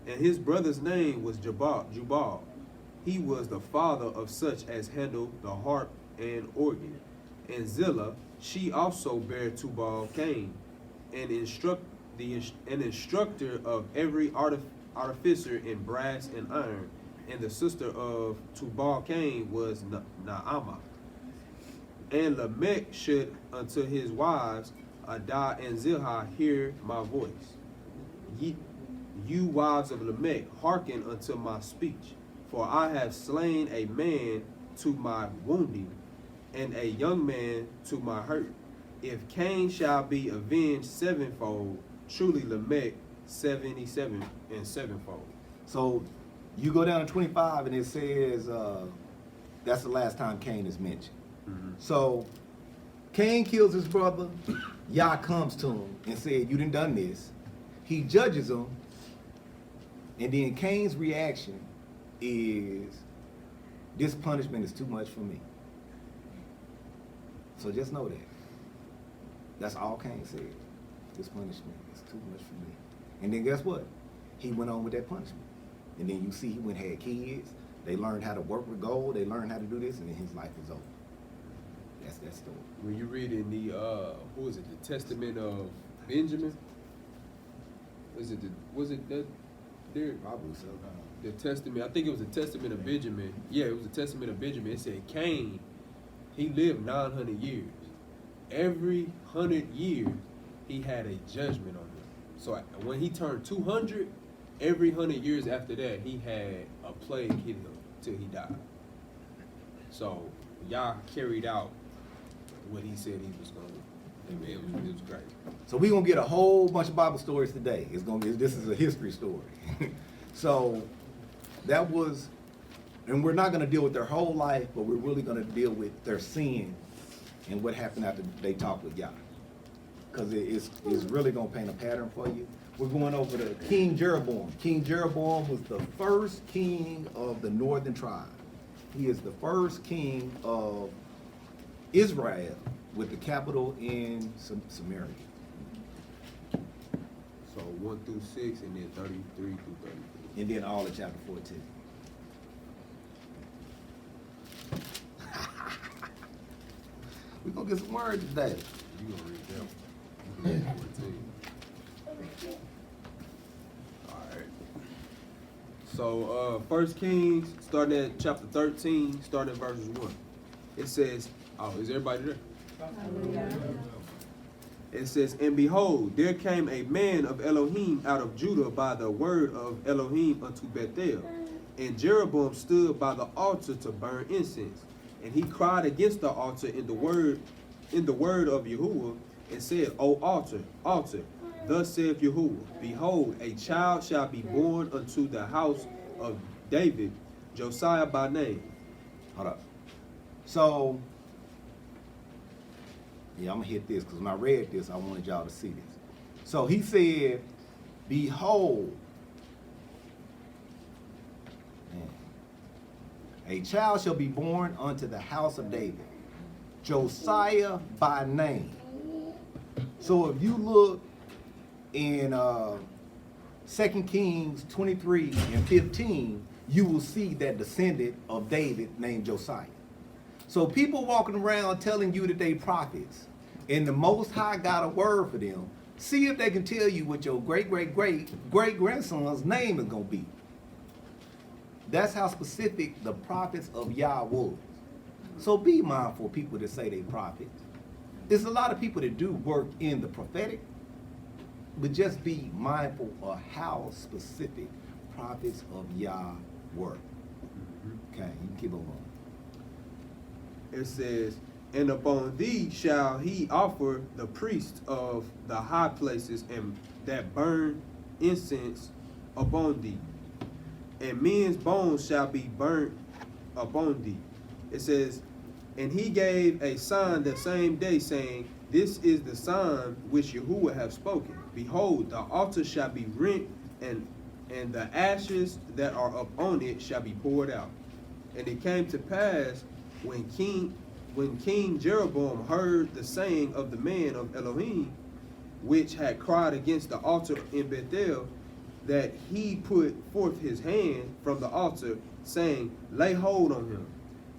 And his brother's name was Jubal. He was the father of such as handle the harp and organ. And Zillah, she also bare Tubal Cain, an instructor of every artificer in brass and iron. And the sister of Tubal Cain was Naamah. And Lamech should unto his wives, Ada and Zillah, hear my voice. You wives of Lamech, hearken unto my speech. For I have slain a man to my wounding, and a young man to my hurt. If Cain shall be avenged 7-fold, truly Lamech 77 and 7-fold. So you go down to 25 and it says that's the last time Cain is mentioned. Mhm. So Cain kills his brother. Yah comes to him and said, you done this. He judges him. And then Cain's reaction is, this punishment is too much for me. So just know that. That's all Cain said. This punishment is too much for me. And then guess what? He went on with that punishment. And then you see he went and had kids. They learned how to work with gold. They learned how to do this, and then his life is over. That's that story. When you read in the who is it, the Testament of Benjamin? Was it that there? Probably so. The Testament, I think it was the Testament of Benjamin. Yeah, it was the Testament of Benjamin. It said Cain, he lived 900 years. Every 100 years, he had a judgment on him. So when he turned 200, every 100 years after that, he had a plague hit him till he died. So Yah carried out what he said he was going to do. It was great. So we're gonna get a whole bunch of Bible stories today. This is a history story. So that was, and we're not gonna deal with their whole life, but we're really gonna deal with their sin and what happened after they talked with Yah. Because it's really gonna paint a pattern for you. We're going over to King Jeroboam. King Jeroboam was the first king of the northern tribe. He is the first king of Israel, with the capital in Samaria. So 1 through 6, and then 33 through 33. And then all of chapter 14. We're gonna get some words today. You gonna read that one. You can read 14. Alright. So 1 Kings, starting at chapter 13, starting at verses 1. It says, oh, is everybody there? It says, and behold, there came a man of Elohim out of Judah by the word of Elohim unto Bethel. And Jeroboam stood by the altar to burn incense. And he cried against the altar in the word of Yahuwah, and said, O altar, altar, thus saith Yahuwah, behold, a child shall be born unto the house of David, Josiah by name. Hold up. So, yeah, I'm gonna hit this because when I read this, I wanted y'all to see this. So he said, behold, a child shall be born unto the house of David, Josiah by name. So if you look in 2 Kings 23 and 15, you will see that descendant of David named Josiah. So people walking around telling you that they prophets, and the Most High got a word for them See if they can tell you what your great-great-great-great-grandson's name is going to be. That's how specific the prophets of Yah was. So be mindful of people that say they prophets. There's a lot of people that do work in the prophetic, but just be mindful of how specific prophets of Yah were. Okay, you can keep on going. It says, and upon thee shall he offer the priests of the high places and that burn incense upon thee, and men's bones shall be burnt upon thee. It says, and he gave a sign the same day, saying, this is the sign which Yahuwah hath spoken. Behold, the altar shall be rent, and the ashes that are upon it shall be poured out. And it came to pass when King Jeroboam heard the saying of the man of Elohim, which had cried against the altar in Bethel, that he put forth his hand from the altar, saying, lay hold on him.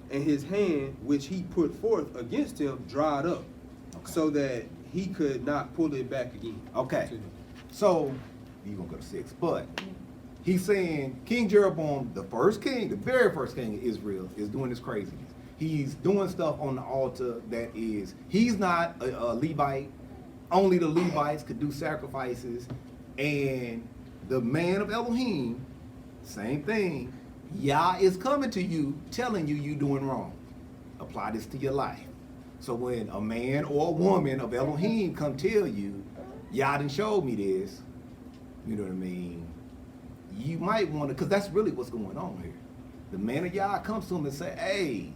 And his hand, which he put forth against him, dried up, so that he could not pull it back again. Okay, so you're going to go to 6, but he's saying King Jeroboam, the first king, the very first king of Israel, is doing this craziness. He's doing stuff on the altar that is, he's not a Levite. Only the Levites could do sacrifices. And the man of Elohim, same thing. Yah is coming to you, telling you you're doing wrong. Apply this to your life. So when a man or a woman of Elohim come tell you, Yah done showed me this, you know what I mean? You might want to, because that's really what's going on here. The man of Yah comes to him and say, hey,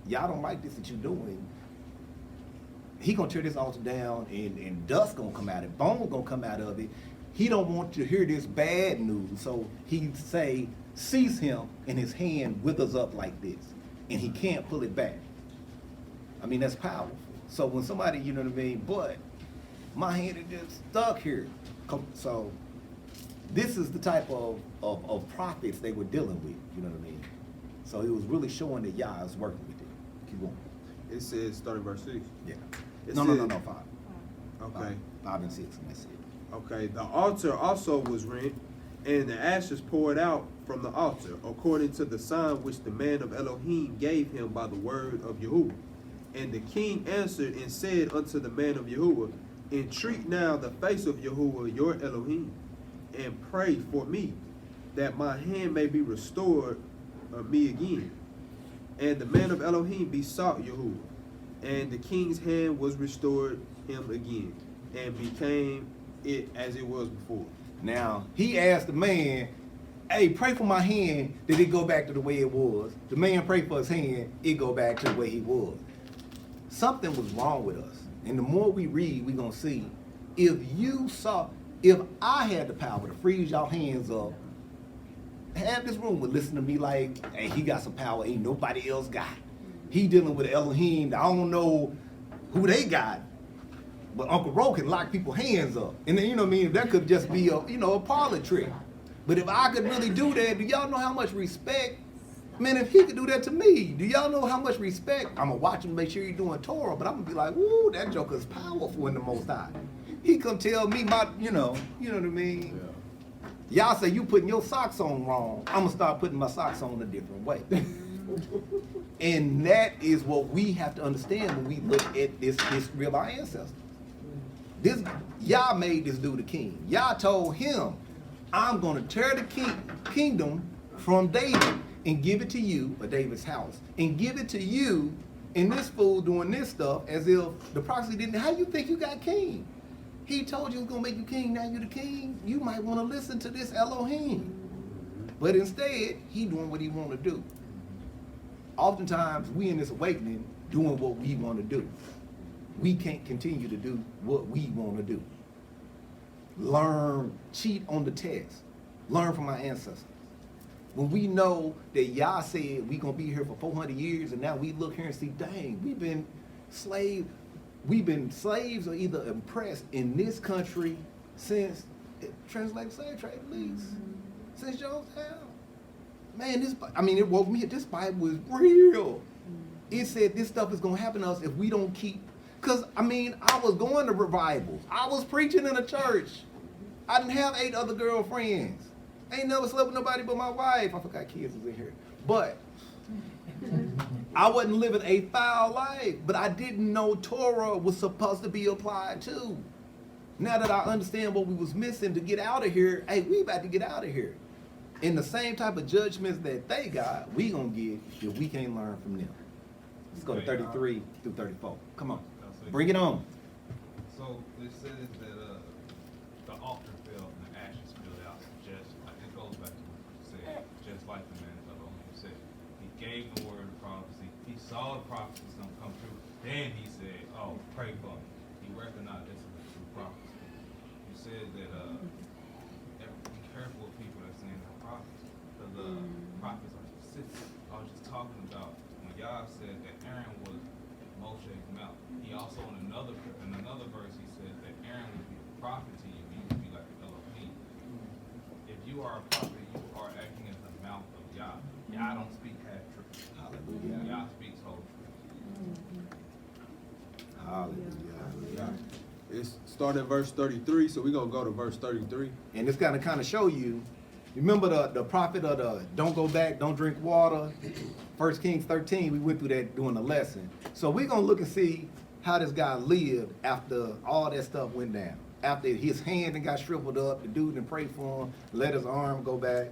y'all don't like this that you're doing. He gonna tear this altar down, and dust gonna come out of it, bone gonna come out of it. He don't want you to hear this bad news, so he say, seize him, and his hand withers up like this, and he can't pull it back. I mean, that's powerful. So when somebody, you know what I mean, but my hand is just stuck here. So this is the type of prophets they were dealing with, you know what I mean? So it was really showing that Yah is working with them. Keep going. It says, starting verse 6. Yeah. It No, says- 5. Okay. 5 and 6, and that's it. Okay, the altar also was rent, and the ashes poured out from the altar, according to the sign which the man of Elohim gave him by the word of Yahuwah. And the king answered and said unto the man of Yahuwah, entreat now the face of Yahuwah your Elohim, and pray for me, that my hand may be restored of me again. And the man of Elohim besought Yahuwah, and the king's hand was restored him again, and became it as it was before. Now, he asked the man, hey, pray for my hand, did it go back to the way it was? The man prayed for his hand, it go back to the way he was. Something was wrong with us. And the more we read, we're going to see, if I had the power to freeze y'all hands up, half this room would listen to me like, hey, he got some power ain't nobody else got. He dealing with Elohim, I don't know who they got, but Uncle Ro can lock people's hands up. And then, you know what I mean, that could just be a parlor trick. But if I could really do that, do y'all know how much respect? Man, if he could do that to me, do y'all know how much respect? I'm gonna watch him, make sure he's doing Torah, but I'm gonna be like, woo, that joker's powerful in the Most High. He come tell me my, you know what I mean? Yeah. Y'all say you putting your socks on wrong. I'm gonna start putting my socks on a different way. And that is what we have to understand when we look at this history of our ancestors. This Yah made this dude a king. Yah told him, I'm gonna tear the kingdom from David and give it to you, or David's house, and give it to you, and this fool doing this stuff as if the prophecy didn't. How you think you got king? He told you he was gonna make you king, now you the king. You might wanna listen to this Elohim. But instead, he doing what he wanna do. Oftentimes, we in this awakening doing what we wanna do. We can't continue to do what we wanna do. Learn, cheat on the test. Learn from our ancestors. When we know that Yah said we gonna be here for 400 years, and now we look here and see, dang, we've been slaves or either oppressed in this country since, translated slave trade at least, since Jonestown. Man, it woke me up. This Bible is real. It said this stuff is gonna happen to us if we don't keep, Cause I mean, I was going to revivals. I was preaching in a church. I didn't have 8 other girlfriends. I ain't never slept with nobody but my wife. I forgot kids was in here. But I wasn't living a foul life. But I didn't know Torah was supposed to be applied to. Now that I understand what we was missing to get out of here, hey, we about to get out of here. And the same type of judgments that they got, we gonna get if we can't learn from them. Let's go to 33 through 34. Come on, bring it on. So it says that the altar fell and the ashes spilled out, just like it goes back to what you said, just like the man of Elohim said. He gave the word of prophecy. He saw the prophecies gonna come true. Then he said, "Oh, pray for me." He recognized this as a true prophecy. You said that be careful of people that saying they're prophets, because prophets are specific. I was just talking about when Yah said that Aaron was Moshe's mouth. He also in another verse he said that Aaron would be a prophet to you. He would be like Elohim. If you are a prophet, you are acting as the mouth of Yah. Yah don't speak half truth. Hallelujah. Yah speaks whole truth. Hallelujah. It's starting at verse 33, so we're going to go to verse 33. And it's gonna kind of show you. Remember the prophet of the don't go back, don't drink water. 1 Kings 13. We went through that during the lesson. So we're gonna look and see how this guy lived after all that stuff went down. After his hand and got shriveled up, the dude didn't pray for him, let his arm go back,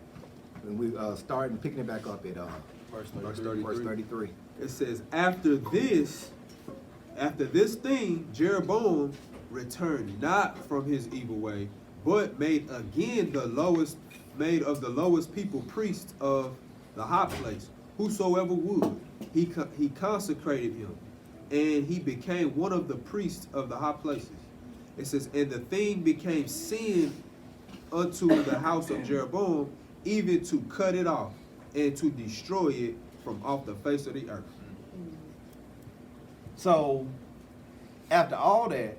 and we started picking it back up at Verse verse 33. It says, after this thing, Jeroboam returned not from his evil way, but made again made of the lowest people priests of the high place, whosoever would. He consecrated him, and he became one of the priests of the high places. It says, and the thing became sin unto the house of Jeroboam, even to cut it off and to destroy it from off the face of the earth. So after all that,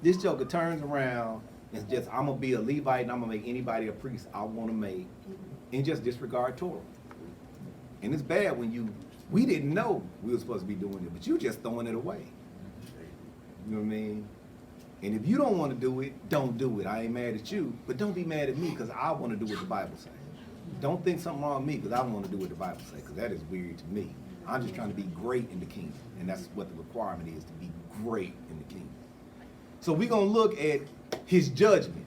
this joker turns around and just, I'm gonna be a Levite and I'm gonna make anybody a priest I wanna make, and just disregard Torah. And it's bad when we didn't know we were supposed to be doing it, but you just throwing it away. You know what I mean? And if you don't want to do it, don't do it. I ain't mad at you, but don't be mad at me because I want to do what the Bible says. Don't think something wrong with me because I want to do what the Bible says, because that is weird to me. I'm just trying to be great in the kingdom, and that's what the requirement is, to be great in the kingdom. So we're going to look at his judgment.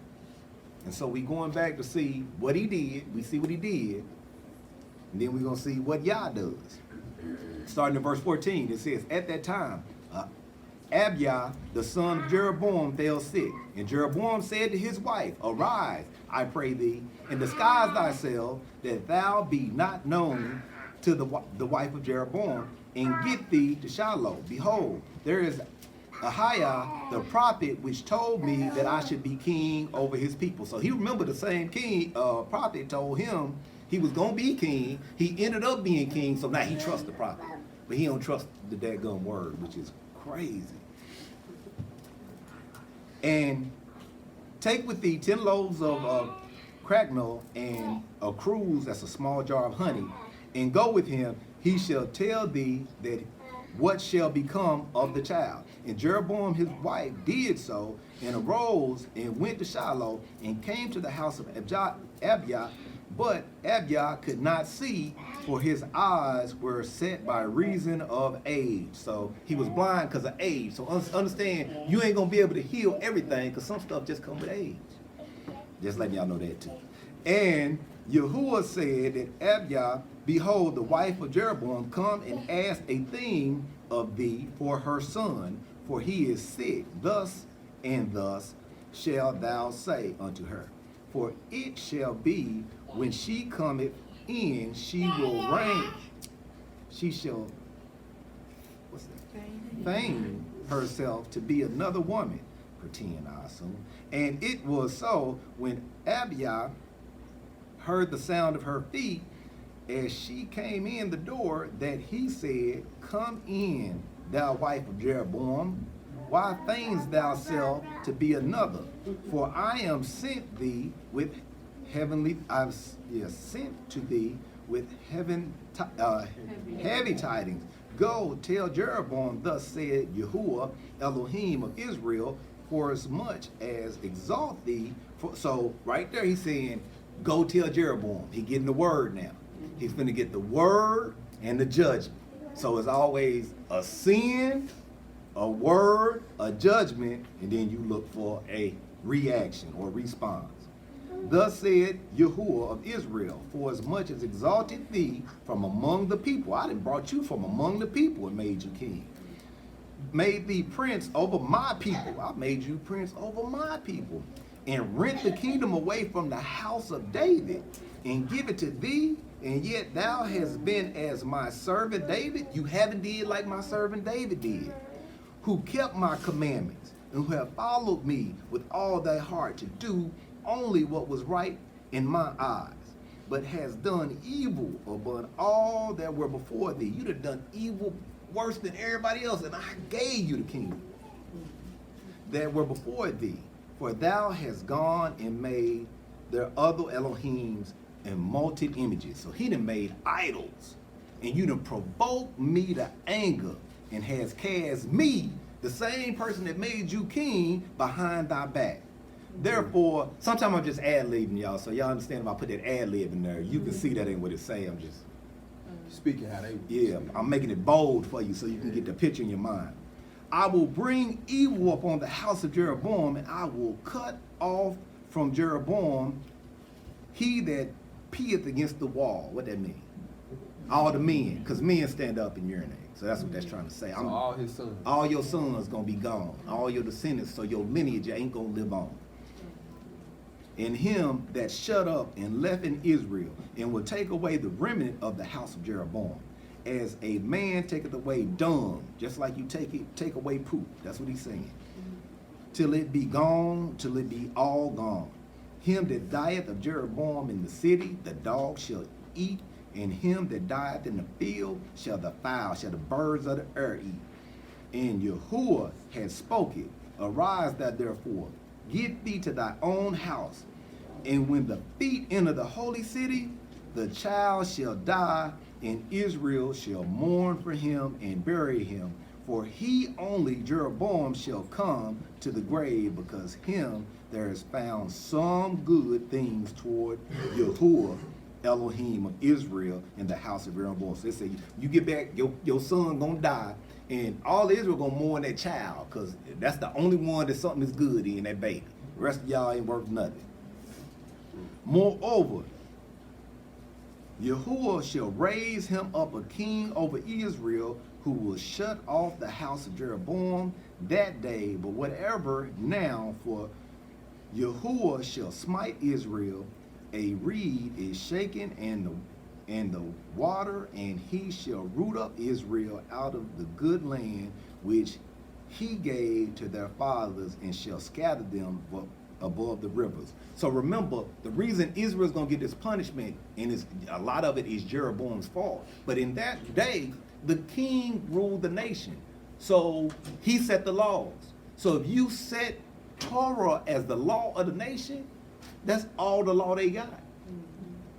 And so we're going back to see what he did. We see what he did. And then we're going to see what Yah does. Starting in verse 14, it says, at that time, Abijah, the son of Jeroboam, fell sick. And Jeroboam said to his wife, arise, I pray thee, and disguise thyself, that thou be not known to the wife of Jeroboam, and get thee to Shiloh. Behold, there is Ahiah, the prophet, which told me that I should be king over his people. So he remembered the same king, prophet told him he was going to be king. He ended up being king, so now he trusts the prophet. But he don't trust the dadgum word, which is crazy. And take with thee 10 loaves of cracknel and a cruse, that's a small jar of honey, and go with him. He shall tell thee that what shall become of the child. And Jeroboam his wife did so, and arose and went to Shiloh, and came to the house of Abijah. But Abijah could not see, for his eyes were set by reason of age. So he was blind because of age. So understand, you ain't going to be able to heal everything, because some stuff just comes with age. Just letting y'all know that too. And Yahuwah said that Abijah, behold, the wife of Jeroboam, come and ask a thing of thee for her son, for he is sick. Thus and thus shalt thou say unto her. For it shall be, when she cometh in, she will reign. She shall, what's that? Feign herself to be another woman. Pretend, I assume. And it was so, when Abijah heard the sound of her feet, as she came in the door, that he said, come in, thou wife of Jeroboam. Why feignest thou self to be another? For I am sent thee with heavenly, sent to thee with heavy tidings. Go tell Jeroboam, thus said Yahuwah, Elohim of Israel, for as much as exalt thee. So right there he's saying, go tell Jeroboam. He getting the word now. He's going to get the word and the judgment. So it's always a sin, a word, a judgment, and then you look for a reaction or response. Thus said Yahuwah of Israel, for as much as exalted thee from among the people, I done brought you from among the people and made you king. Made thee prince over my people. I made you prince over my people. And rent the kingdom away from the house of David and give it to thee. And yet thou hast been as my servant David. You haven't did like my servant David did, who kept my commandments and who have followed me with all thy heart to do only what was right in my eyes, but has done evil above all that were before thee. You'd have done evil worse than everybody else, and I gave you the kingdom that were before thee. For thou hast gone and made their other Elohims and molten images. So he done made idols, and you done provoked me to anger, and has cast me, the same person that made you king, behind thy back. Therefore, sometimes I'm just ad-libbing, y'all, so y'all understand if I put that ad-lib in there, you can see that ain't what it say. I'm just, Speaking how they would yeah, I'm making it bold for you so you can get the picture in your mind. I will bring evil upon the house of Jeroboam, and I will cut off from Jeroboam he that peeth against the wall. What that mean? All the men, because men stand up and urinate. So that's what that's trying to say. So all his sons. All your sons gonna be gone. All your descendants, so your lineage ain't gonna live on. And him that shut up and left in Israel, and will take away the remnant of the house of Jeroboam, as a man taketh away dung, just like you take away poop. That's what he's saying. Till it be gone, till it be all gone. Him that dieth of Jeroboam in the city, the dog shall eat, and him that dieth in the field shall the fowl, shall the birds of the air eat. And Yahuwah had spoken, arise thou therefore, get thee to thy own house. And when the feet enter the holy city, the child shall die, and Israel shall mourn for him and bury him. For he only, Jeroboam, shall come to the grave, because him there is found some good things toward Yahuwah, Elohim of Israel, in the house of Jeroboam. So they say, you get back, your son gonna die, and all Israel gonna mourn that child, because that's the only one that something is good in, that baby. The rest of y'all ain't worth nothing. Moreover, Yahuwah shall raise him up a king over Israel, who will shut off the house of Jeroboam that day. But whatever now, for Yahuwah shall smite Israel, a reed is shaken and the water, and he shall root up Israel out of the good land which he gave to their fathers, and shall scatter them above the rivers. So remember, the reason Israel's gonna get this punishment, and a lot of it is Jeroboam's fault. But in that day, the king ruled the nation. So he set the laws. So if you set Torah as the law of the nation, that's all the law they got.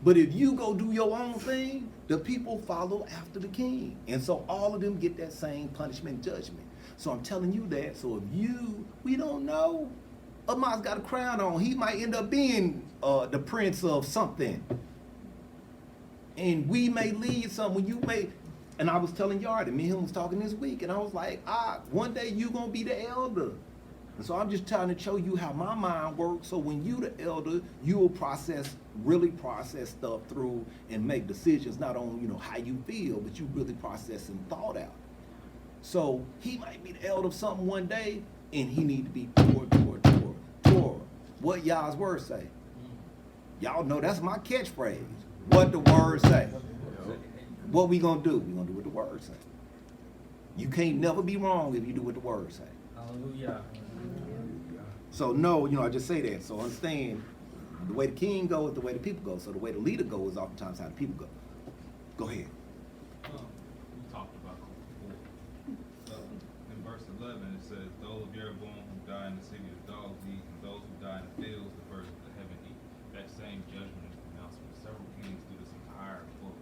But if you go do your own thing, the people follow after the king. And so all of them get that same punishment judgment. So I'm telling you that, so if we don't know, Ahmad's got a crown on, he might end up being the prince of something. And we may lead something, and I was telling Yard, and me and him was talking this week, and I was like, one day you gonna be the elder. And so I'm just trying to show you how my mind works, so when you the elder, you will really process stuff through and make decisions, not on how you feel, but you really process and thought out. So he might be the elder of something one day, and he need to be Torah. What y'all's word say? Y'all know that's my catchphrase. What the word say? What we gonna do? We gonna do what the word say. You can't never be wrong if you do what the word say. Hallelujah. So no, I just say that. So understand, the way the king goes, the way the people go. So the way the leader goes is oftentimes how the people go. Go ahead. We talked about it before. In verse 11, it says, those of Jeroboam who die in the city of dogs eat, and those who die in the fields, the birds of the heaven eat. That same judgment is pronounced when several kings through this entire book.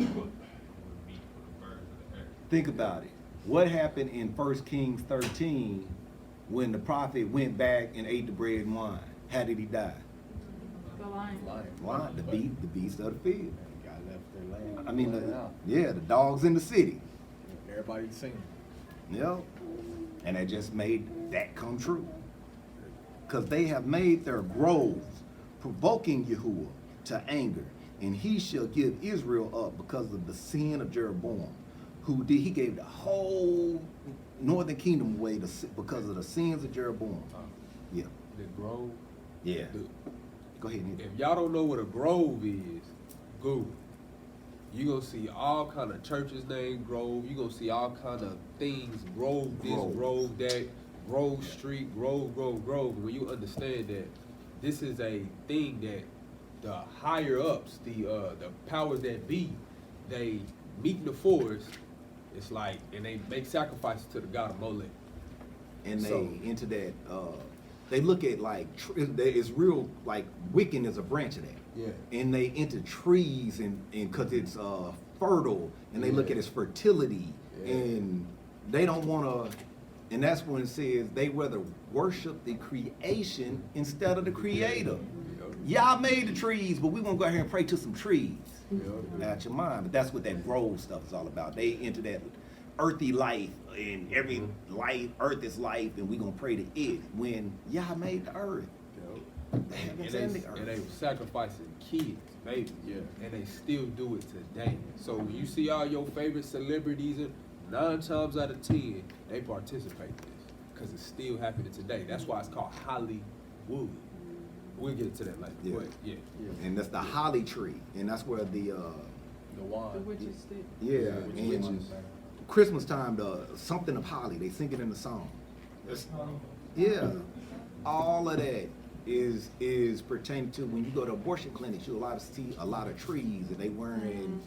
foot, and would meet for the birds of the air. Think about it. What happened in 1 Kings 13 when the prophet went back and ate the bread and wine? How did he die? The lion. Why? The beast of the field. God left their land. I mean, the dogs in the city. Everybody singing. Yep. And that just made that come true. Because they have made their groves, provoking Yahuwah to anger, and he shall give Israel up because of the sin of Jeroboam, he gave the whole northern kingdom away because of the sins of Jeroboam. Yeah. The grove. Yeah. Go ahead, Nick. If y'all don't know what a grove is, Google. You gonna see all kind of churches named Grove. You gonna see all kind of things, Grove this, Grove that, Grove Street, Grove. When you understand that this is a thing that the higher ups, the powers that be, they meet in the forest. It's like, and they make sacrifices to the god of Molech. And they So- into that. They look at like it's real like Wiccan is a branch of that. Yeah. And they into trees and because it's fertile, and they look at its fertility, and they don't want to. And that's when it says they rather worship the creation instead of the creator. Y'all made the trees, but we gonna go out here and pray to some trees. Out your mind. But that's what that grove stuff is all about. They into that earthy life, and every life, earth is life, and we gonna pray to it when y'all made the earth. The heavens and the earth. And they were sacrificing kids, babies. Yeah. And they still do it today. So when you see all your favorite celebrities, 9 times out of 10, they participate in this. Because it's still happening today. That's why it's called Hollywood. We'll get to that later. Yeah. But yeah. And that's the holly tree, and that's where the The witch's stick. yeah, and Christmas time, the something of holly, they sing it in the song. Yeah, all of that is pertaining to when you go to abortion clinics. You see a lot of trees, and they wearing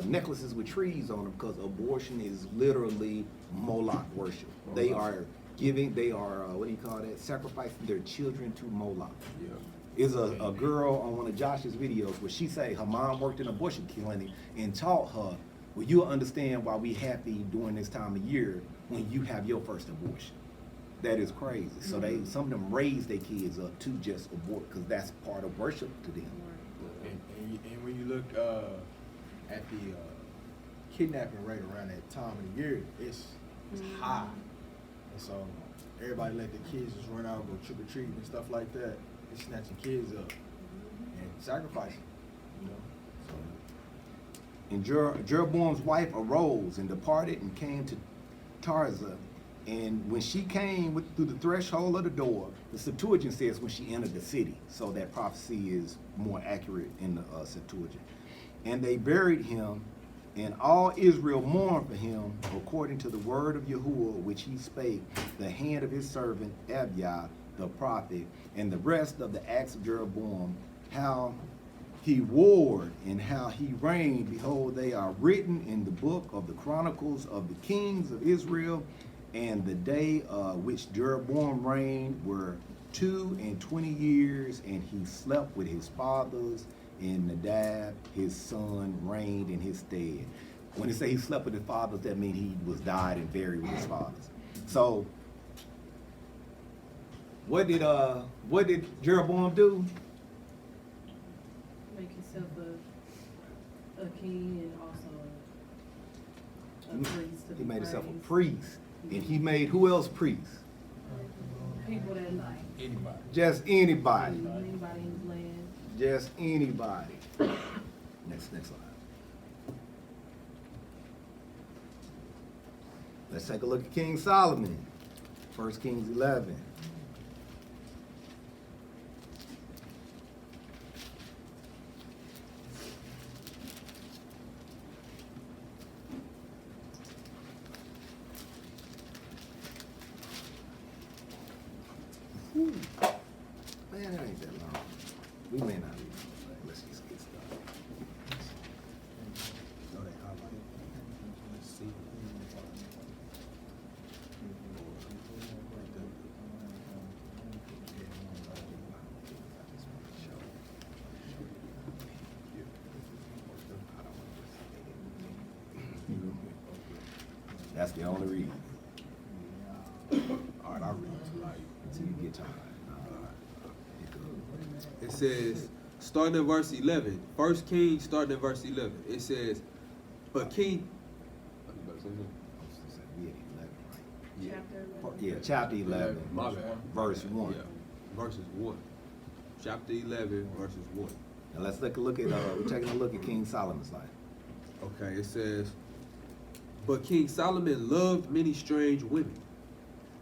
necklaces with trees on them because abortion is literally Moloch worship. They are what do you call that? Sacrificing their children to Moloch. Yeah. Is a girl on one of Josh's videos where she say her mom worked in an abortion clinic and taught her, well, you'll understand why we happy during this time of year when you have your first abortion. That is crazy. So some of them raise their kids up to just abort because that's part of worship to them. And when you look at the kidnapping rate around that time of the year, it's high. And so everybody let the kids just run out and go trick or treating and stuff like that. It's snatching kids up and sacrificing, you know. So And Jeroboam's wife arose and departed and came to Tirzah. And when she came through the threshold of the door, the Septuagint says when she entered the city. So that prophecy is more accurate in the Septuagint. And they buried him, and all Israel mourned for him according to the word of Yahuwah, which he spake, the hand of his servant Abiah, the prophet, and the rest of the acts of Jeroboam, how he warred and how he reigned. Behold, they are written in the book of the Chronicles of the kings of Israel. And the day which Jeroboam reigned were 22 years, and he slept with his fathers, and Nadab, his son, reigned in his stead. When they say he slept with his fathers, that means he was died and buried with his fathers. So, what did Jeroboam do? Make himself a king and also a priest. to He be made himself a praised. priest, and he made who else priest? People that like Anybody. Just anybody. anybody in his land. Just anybody. Next slide. Let's take a look at King Solomon. 1 Kings 11. Whew. Man, it ain't that long. We may not read it. Let's just get started. No, they highlight. See. That's the only reason. All right, I'll read it tonight. Until you get tired. It says, starting in verse 11, 1 Kings, starting in verse 11, it says, but King, Yeah. Chapter Yeah, chapter 11, my bad. verse 1. Yeah, verses 1. Chapter 11, verses 1. Now let's take a look at, we're taking a look at King Solomon's life. Okay, it says, but King Solomon loved many strange women,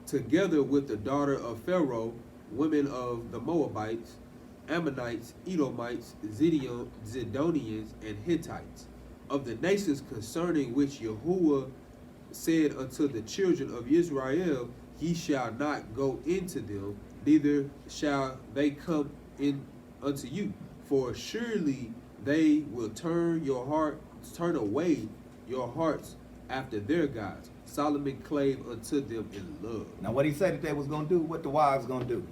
together with the daughter of Pharaoh, women of the Moabites, Ammonites, Edomites, Zidonians, and Hittites, of the nations concerning which Yahuwah said unto the children of Israel, ye shall not go into them, neither shall they come in unto you. For surely they will turn away your hearts after their gods. Solomon clave unto them in love. Now what he said that they was going to do, what the wives going to do?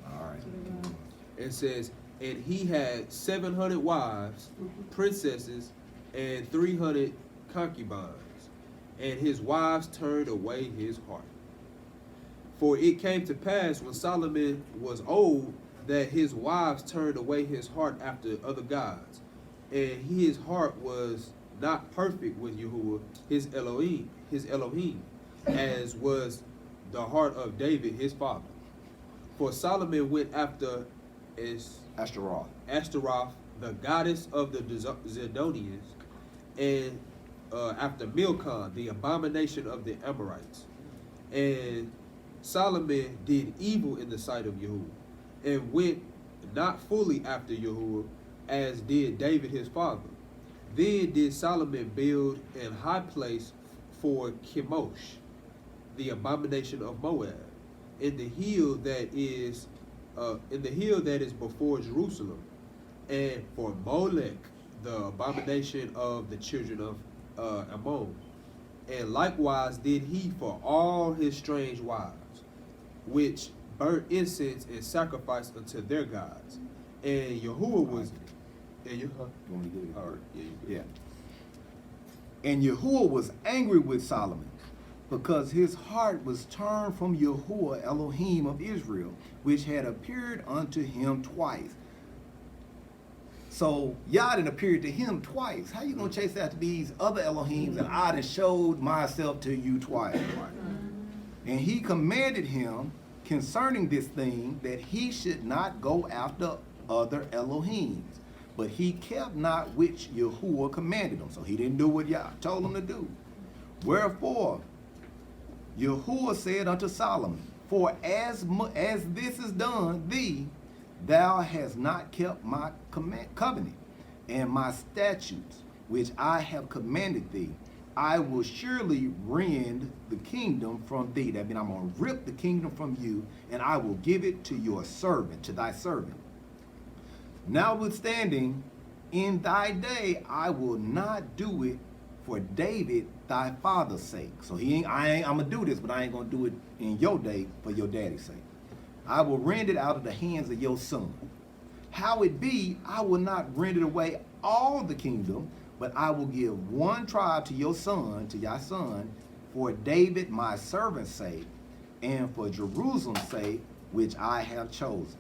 All right. It says, and he had 700 wives, princesses, and 300 concubines, and his wives turned away his heart. For it came to pass when Solomon was old that his wives turned away his heart after other gods, and his heart was not perfect with Yahuwah, his Elohim, as was the heart of David his father. For Solomon went after Ashtaroth, the goddess of the Zidonians, and after Milcom, the abomination of the Amorites. And Solomon did evil in the sight of Yahuwah, and went not fully after Yahuwah, as did David his father. Then did Solomon build an high place for Chemosh, the abomination of Moab, in the hill that is before Jerusalem, and for Molech, the abomination of the children of Ammon. And likewise did he for all his strange wives, which burnt incense and sacrificed unto their gods. And Yahuwah was, and You want me to get it? all right, yeah, you Yeah. And Yahuwah was angry with Solomon, because his heart was turned from Yahuwah Elohim of Israel, which had appeared unto him twice. So Yah done appeared to him twice. How you gonna chase after these other Elohims and I done showed myself to you twice? And he commanded him concerning this thing that he should not go after other Elohims. But he kept not which Yahuwah commanded him. So he didn't do what Yah told him to do. Wherefore Yahuwah said unto Solomon, for as this is done thee, thou hast not kept my covenant and my statutes, which I have commanded thee. I will surely rend the kingdom from thee. That means I'm going to rip the kingdom from you, and I will give it to your servant, to thy servant. Notwithstanding, in thy day I will not do it for David thy father's sake. So I'm gonna do this, but I ain't gonna do it in your day for your daddy's sake. I will rend it out of the hands of your son. How it be, I will not rend it away all the kingdom, but I will give one tribe to your son, for David my servant's sake, and for Jerusalem's sake, which I have chosen.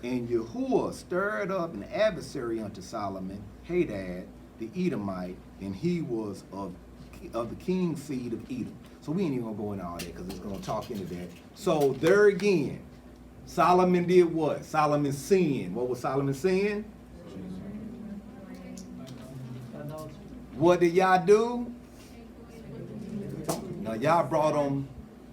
And Yahuwah stirred up an adversary unto Solomon, Hadad, the Edomite, and he was of the king's seed of Edom. So we ain't even gonna go into all that because it's gonna talk into that. So there again, Solomon did what? Solomon sinned. What was Solomon sin? What did y'all do? Now y'all brought him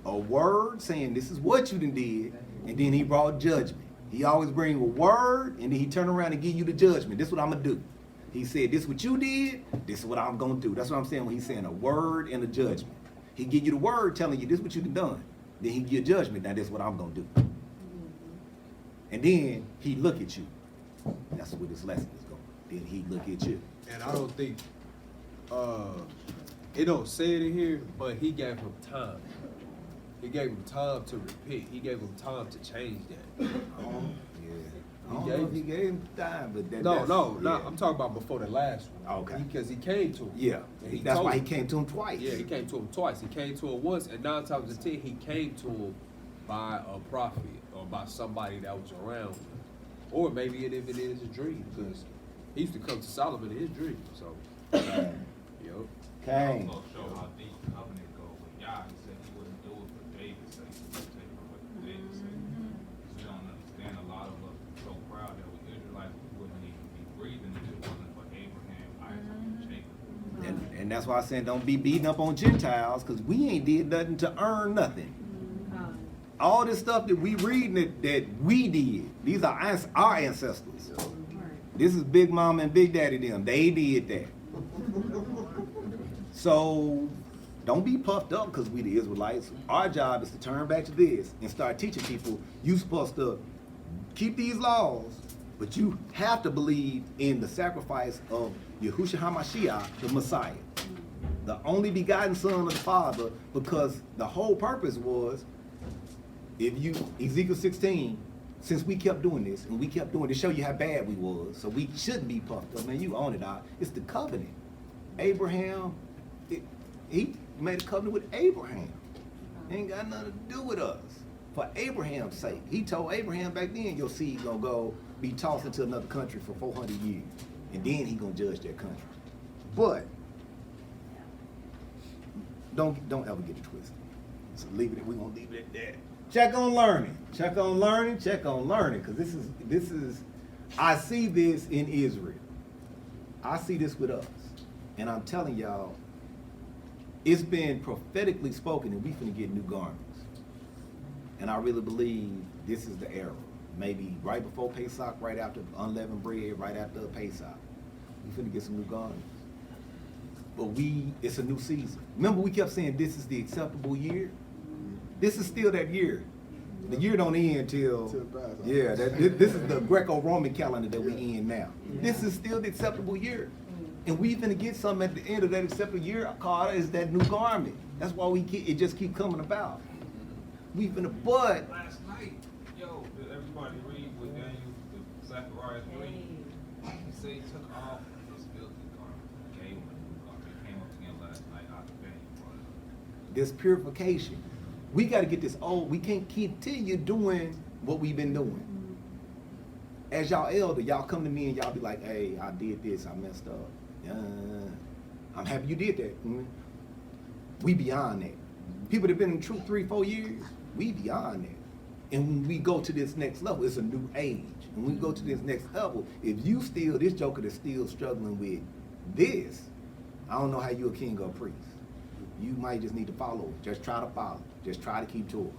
a word saying this is what you done did, and then he brought judgment. He always bring a word, and then he turn around and give you the judgment. This is what I'm gonna do. He said, this is what you did, this is what I'm gonna do. That's what I'm saying when he's saying a word and a judgment. He give you the word telling you this is what you done. Then he give you a judgment, now this is what I'm gonna do. And then he look at you. That's what this lesson is going. Then he look at you. And I don't think it don't say it in here, but he gave him time. He gave him time to repent. He gave him time to change that. Yeah. I don't know if he gave him time, but No, that's, no, yeah. I'm talking about before the last one. Okay. Because he came to him. Yeah, And that's told why he him. came to him twice. Yeah, he came to him twice. He came to him once, and 9 times out of 10, he came to him by a prophet or by somebody that was around him. Or maybe it even is a dream, because he used to come to Solomon in his dream. So, yo. Cain. Also show how deep the covenant go with Yah. He said he wouldn't do it for David's sake. He would take it for David's sake. We don't understand, a lot of us are so proud that we Israelites wouldn't even be breathing if it wasn't for Abraham, Isaac, and Jacob. And that's why I said don't be beating up on Gentiles, because we ain't did nothing to earn nothing. All this stuff that we reading that we did, these are our ancestors. This is Big Mama and Big Daddy them. They did that. So don't be puffed up because we the Israelites. Our job is to turn back to this and start teaching people you supposed to keep these laws, but you have to believe in the sacrifice of Yahushua HaMashiach, the Messiah, the only begotten Son of the Father, because the whole purpose was, if you, Ezekiel 16, since we kept doing this, and we kept doing it to show you how bad we was, so we shouldn't be puffed up. Man, you own it out. It's the covenant. Abraham, he made a covenant with Abraham. Ain't got nothing to do with us. For Abraham's sake. He told Abraham back then, your seed gonna go be tossed into another country for 400 years. And then he gonna judge that country. But, don't ever get it twisted. So leave it, we gonna leave it at that. Check on learning, check on learning, check on learning, because this is, I see this in Israel. I see this with us. And I'm telling y'all, it's been prophetically spoken and we finna get new garments. And I really believe this is the era. Maybe right before Pesach, right after unleavened bread, right after Pesach. We finna get some new garments. But it's a new season. Remember we kept saying this is the acceptable year? This is still that year. The year don't end till yeah, this is the Greco-Roman calendar that we in now. This is still the acceptable year. And we finna get something at the end of that acceptable year, Carter, is that new garment. That's why it just keep coming about. We finna, but Last night, yo, did everybody read with Daniel, the Zechariah 3? He said he took off his filthy garment, gave him a new garment. He came up to him last night out of Daniel. this purification. We got to get this old. We can't continue doing what we've been doing. As y'all elder, y'all come to me and y'all be like, hey, I did this, I messed up. I'm happy you did that. We beyond that. People that have been in truth 3-4 years, we beyond that. And when we go to this next level, it's a new age. When we go to this next level, if you still, this joker that's still struggling with this, I don't know how you a king or a priest. You might just need to follow it. Just try to follow it. Just try to keep to it.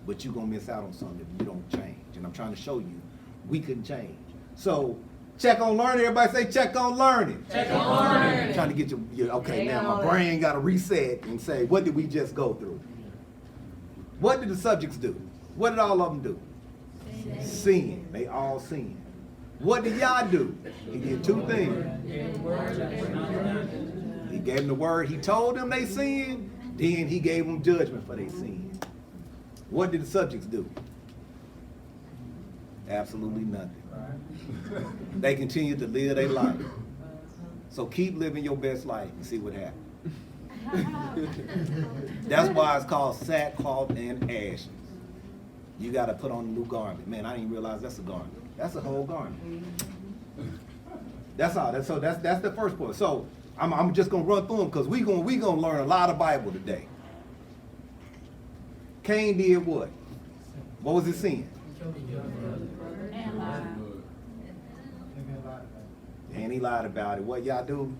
But you're going to miss out on something if you don't change. And I'm trying to show you, we couldn't change. So, check on learning. Everybody say check on learning. Check on learning. I'm trying to get your okay, now my brain got to reset and say, what did we just go through? What did the subjects do? What did all of them do? Sin. They all sin. What did y'all do? He did two things. He gave them the word. He told them they sinned. Then he gave them judgment for their sin. What did the subjects do? Absolutely nothing. They continue to live their life. So keep living your best life and see what happens. That's why it's called sackcloth and ashes. You got to put on a new garment. Man, I didn't realize that's a garment. That's a whole garment. That's all. That's the first point. So I'm just gonna run through them because we gonna learn a lot of Bible today. Cain did what? What was his sin? And lie. And he lied about it. What y'all do?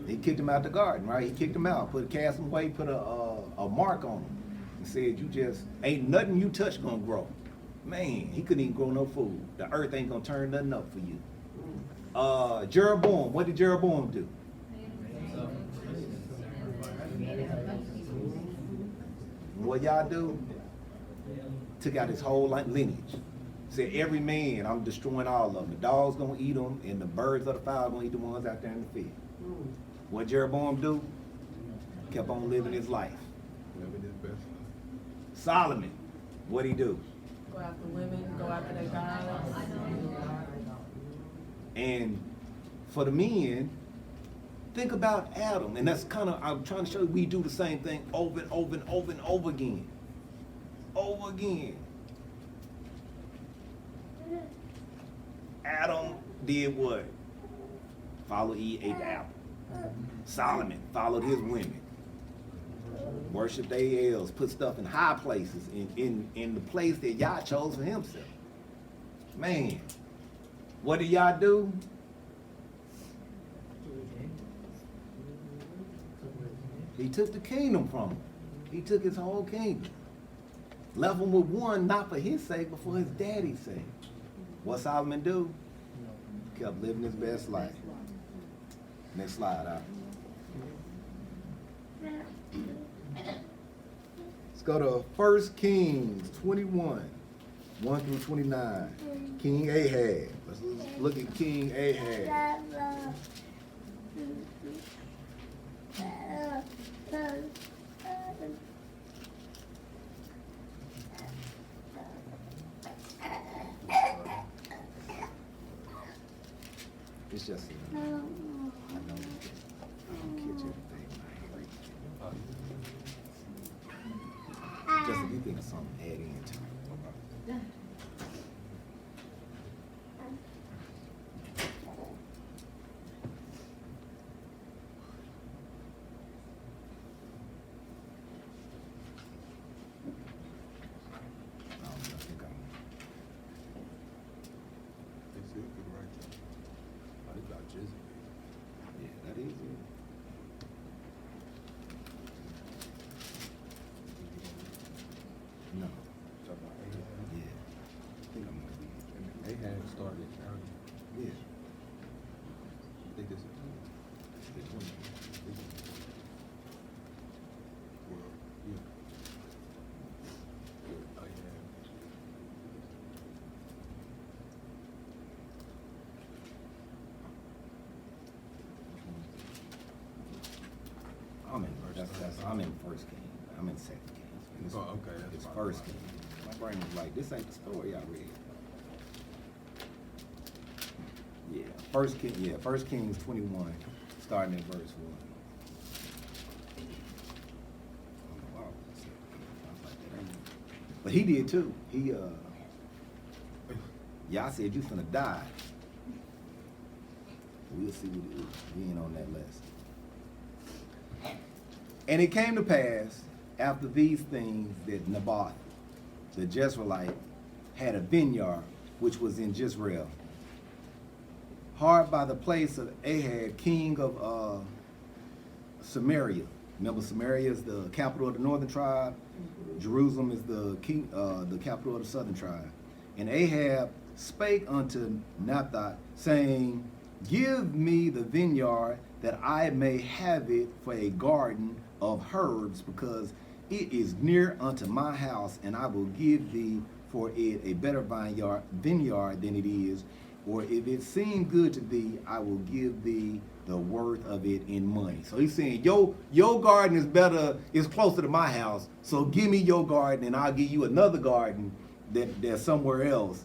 He kicked him out the garden, right? He kicked him out, cast him away, put a mark on him, and said, "You just ain't nothing you touch gonna grow." Man, he couldn't even grow no food. The earth ain't gonna turn nothing up for you. Jeroboam, what did Jeroboam do? What y'all do? Took out his whole lineage. Said, every man, I'm destroying all of them. The dogs gonna eat them, and the birds of the fowl gonna eat the ones out there in the field. What Jeroboam do? Kept on living his life. Solomon, what'd he do? Go after women, go after their guys. And for the men, think about Adam. And that's kind of, I'm trying to show you, we do the same thing over and over and over and over again. Over again. Adam did what? Followed Eve, ate the apple. Solomon followed his women. Worshiped their elves, put stuff in high places, in the place that Yah chose for himself. Man, what did Yah do? He took the kingdom from him. He took his whole kingdom. Left him with one, not for his sake, but for his daddy's sake. What Solomon do? Kept living his best life. Next slide, out. Let's go to 1 Kings 21, 1 through 29. King Ahab. Let's look at King Ahab. It's just, I don't catch everything. Just if you think of something, add into it. That's it, good right there. Oh, they got Jezebel. Yeah, that is it. No. Talk about Ahab. Yeah. I think I'm gonna be. Ahab started county. Yeah. I think this is. Well, yeah. Ahab. I'm in First King. I'm in Second King. It's, Oh, okay, that's it's fine. First King. My brain was like, this ain't the story I read. Yeah, First Kings 21, starting at verse 1. Wow. But he did too. Y'all said you finna die. We'll see what it is. We ain't on that list. And it came to pass after these things that Naboth, the Jezreelite, had a vineyard which was in Jezreel, hard by the place of Ahab, king of Samaria. Remember, Samaria is the capital of the northern tribe. Jerusalem is the capital of the southern tribe. And Ahab spake unto Naboth, saying, give me the vineyard that I may have it for a garden of herbs, because it is near unto my house, and I will give thee for it a better vineyard than it is. Or if it seem good to thee, I will give thee the worth of it in money. So he's saying, your garden is better, is closer to my house, so give me your garden and I'll give you another garden that's somewhere else,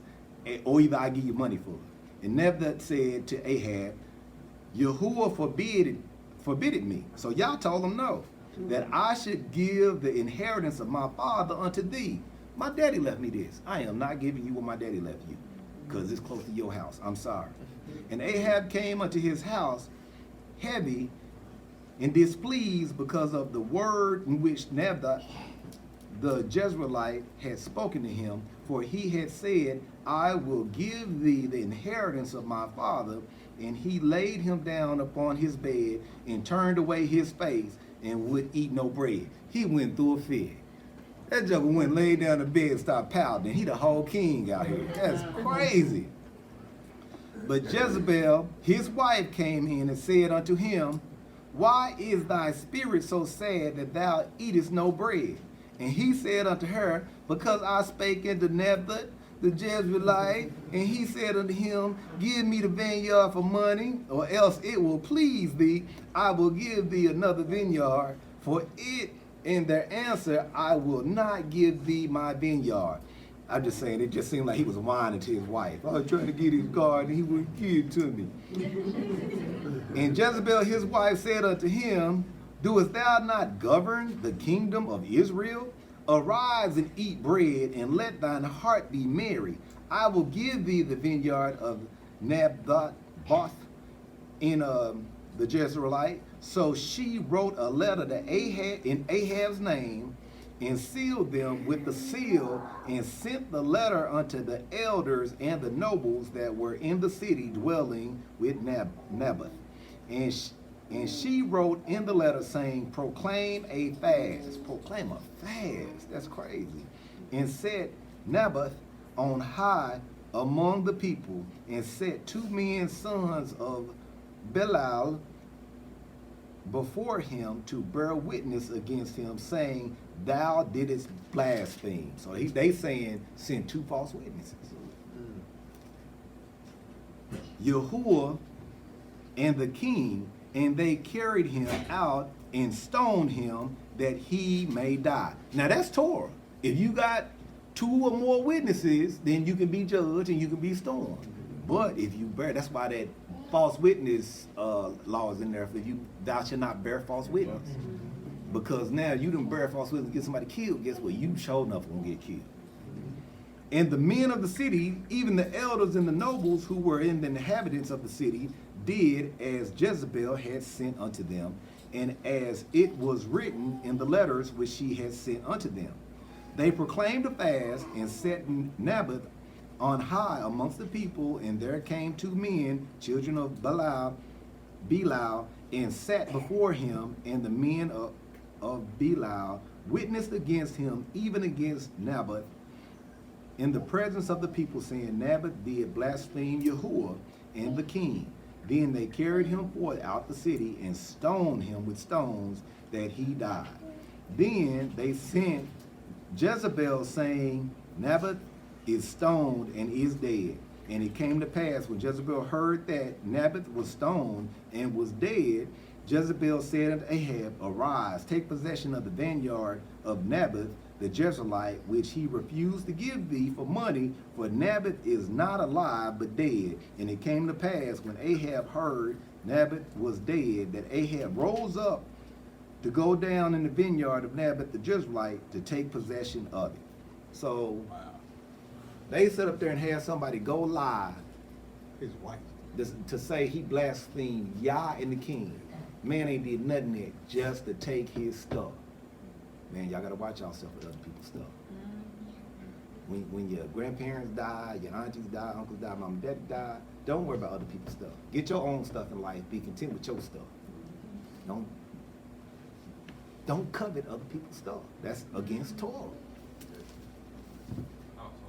or either I give you money for it. And Naboth said to Ahab, Yahuwah forbidden me. So y'all told him no, that I should give the inheritance of my father unto thee. My daddy left me this. I am not giving you what my daddy left you, because it's close to your house. I'm sorry. And Ahab came unto his house heavy and displeased because of the word in which Naboth the Jezreelite had spoken to him, for he had said, I will give thee the inheritance of my father. And he laid him down upon his bed and turned away his face and would eat no bread. He went through a fit. That joker went and laid down in the bed and started pouting. He the whole king out here. That's crazy. But Jezebel, his wife, came in and said unto him, why is thy spirit so sad that thou eatest no bread? And he said unto her, because I spake unto Naboth the Jezreelite, and he said unto him, give me the vineyard for money, or else it will please thee. I will give thee another vineyard for it. In their answer, I will not give thee my vineyard. I'm just saying, it just seemed like he was whining to his wife. I was trying to get his garden, he wouldn't give it to me. And Jezebel his wife said unto him, doest thou not govern the kingdom of Israel? Arise and eat bread, and let thine heart be merry. I will give thee the vineyard of Naboth in the Jezreelite. So she wrote a letter to Ahab in Ahab's name, and sealed them with the seal, and sent the letter unto the elders and the nobles that were in the city dwelling with Naboth. And she wrote in the letter, saying, proclaim a fast. Proclaim a fast. That's crazy. And set Naboth on high among the people, and set 2 men, sons of Belial, before him to bear witness against him, saying, thou didst blaspheme. So they saying, send 2 false witnesses. Yahuwah and the king, and they carried him out and stoned him that he may die. Now that's Torah. If you got 2 or more witnesses, then you can be judged and you can be stoned. But if you bear, that's why that false witness law is in there. For you, thou shalt not bear false witness. Because now you done bear false witness and get somebody killed. Guess what? You sure enough gonna get killed. And the men of the city, even the elders and the nobles who were in the inhabitants of the city, did as Jezebel had sent unto them, and as it was written in the letters which she had sent unto them. They proclaimed a fast, and set Naboth on high amongst the people, and there came 2 men, children of Belial, and sat before him, and the men of Belial witnessed against him, even against Naboth, in the presence of the people, saying, Naboth did blaspheme Yahuwah and the king. Then they carried him forth out the city, and stoned him with stones, that he died. Then they sent Jezebel, saying, Naboth is stoned and is dead. And it came to pass, when Jezebel heard that Naboth was stoned and was dead, Jezebel said unto Ahab, arise, take possession of the vineyard of Naboth the Jezreelite, which he refused to give thee for money, for Naboth is not alive but dead. And it came to pass, when Ahab heard Naboth was dead, that Ahab rose up to go down in the vineyard of Naboth the Jezreelite to take possession of it. So they sit up there and have somebody go live His wife. to say he blasphemed Yah and the king. Man ain't did nothing yet, just to take his stuff. Man, y'all gotta watch yourself with other people's stuff. When your grandparents die, your aunties die, uncles die, mom and dad die, don't worry about other people's stuff. Get your own stuff in life. Be content with your stuff. Don't covet other people's stuff. That's against Torah. Also,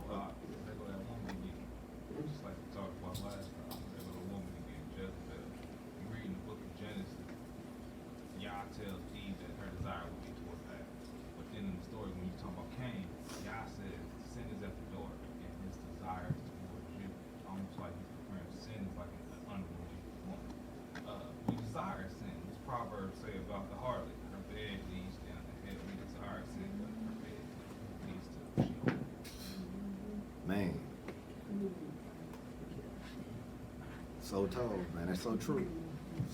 there go that woman again. Just like we talked about last time, there go the woman again, Jezebel. You read in the book of Genesis, Yah tells Eve that her desire would be toward that. But then in the story, when you talk about Cain, Yah says sin is at the door, and his desire is towards you. Almost like he's comparing sin is like an unruly woman. We desire sin. This proverb say about the harlot, her bed leads down the hill. We desire sin, but her bed leads to Sheol. Man. So told, man. That's so true.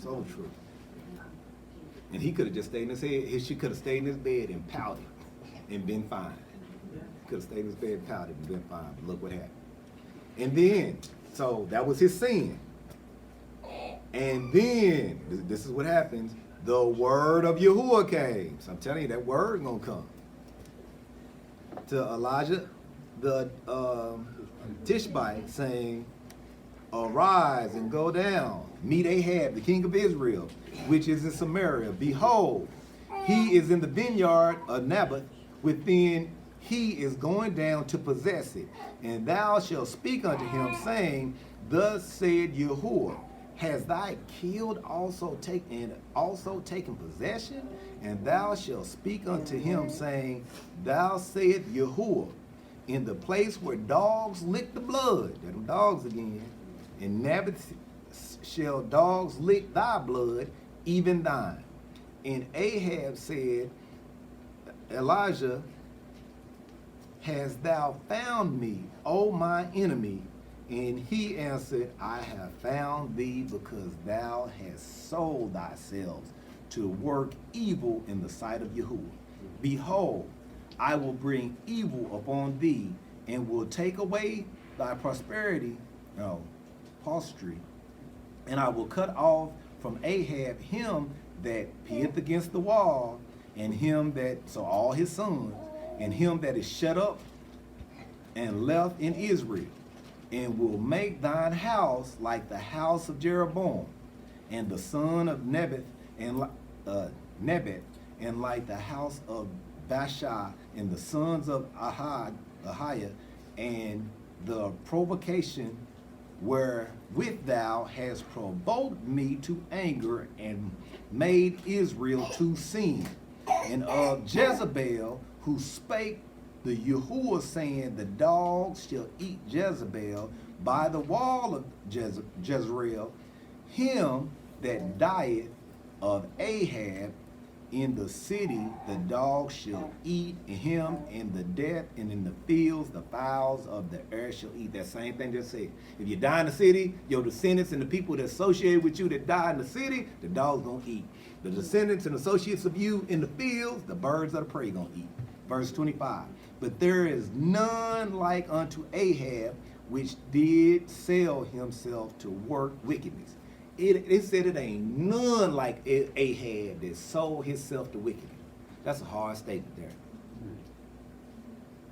So true. And he could have just stayed in his head. She could have stayed in his bed and pouted and been fine. Could have stayed in his bed and pouted and been fine. But look what happened. And then, so that was his sin. And then, this is what happens. The word of Yahuwah came. So I'm telling you, that word gonna come to Elijah, the Tishbite, saying, arise and go down, meet Ahab, the king of Israel, which is in Samaria. Behold, he is in the vineyard of Naboth, within he is going down to possess it. And thou shalt speak unto him, saying, thus said Yahuwah, has thy killed also taken possession? And thou shalt speak unto him, saying, thou said Yahuwah, in the place where dogs lick the blood, there them dogs again, in Naboth shall dogs lick thy blood, even thine. And Ahab said, Elijah hast thou found me, O my enemy? And he answered, I have found thee because thou hast sold thyself to work evil in the sight of Yahuwah. Behold, I will bring evil upon thee, and will take away thy prosperity, upholstery, and I will cut off from Ahab him that peeth against the wall, and him that, so all his sons, and him that is shut up and left in Israel, and will make thine house like the house of Jeroboam, and the son of Nebat, and like the house of Baasha, and the sons of Ahiah, and the provocation wherewith thou hast provoked me to anger, and made Israel to sin, and of Jezebel, who spake the Yahuwah, saying, the dogs shall eat Jezebel by the wall of Jezreel, him that dieth of Ahab in the city, the dogs shall eat him in the death, and in the fields the fowls of the air shall eat. That same thing just said. If you die in the city, your descendants and the people that associate with you that die in the city, the dogs gonna eat. The descendants and associates of you in the fields, the birds of the prey gonna eat. Verse 25. But there is none like unto Ahab, which did sell himself to work wickedness. It said it ain't none like Ahab that sold himself to wickedness. That's a hard statement there.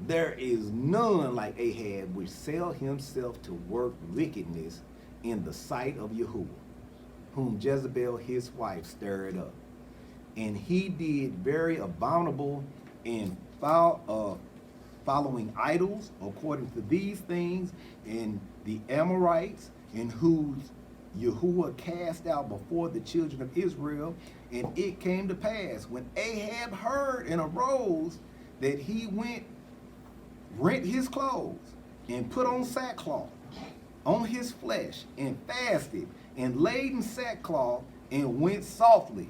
There is none like Ahab which sell himself to work wickedness in the sight of Yahuwah, whom Jezebel his wife stirred up. And he did very abominable and following idols according to these things, and the Amorites, in whose Yahuwah cast out before the children of Israel. And it came to pass, when Ahab heard and arose, that he rent his clothes, and put on sackcloth on his flesh, and fasted, and laid in sackcloth, and went softly.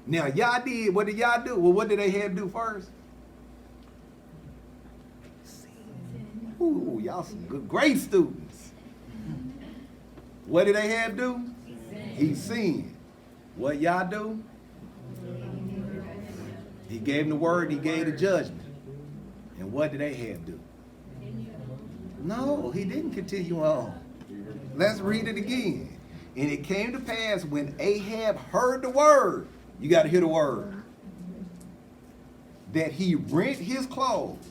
Now y'all did, what did y'all do? Well, what did Ahab do first? Ooh, y'all some good, great students. What did Ahab do? He sinned. What y'all do? He gave him the word, he gave the judgment. And what did Ahab do? No, he didn't continue on. Let's read it again. And it came to pass when Ahab heard the word, you got to hear the word, that he rent his clothes,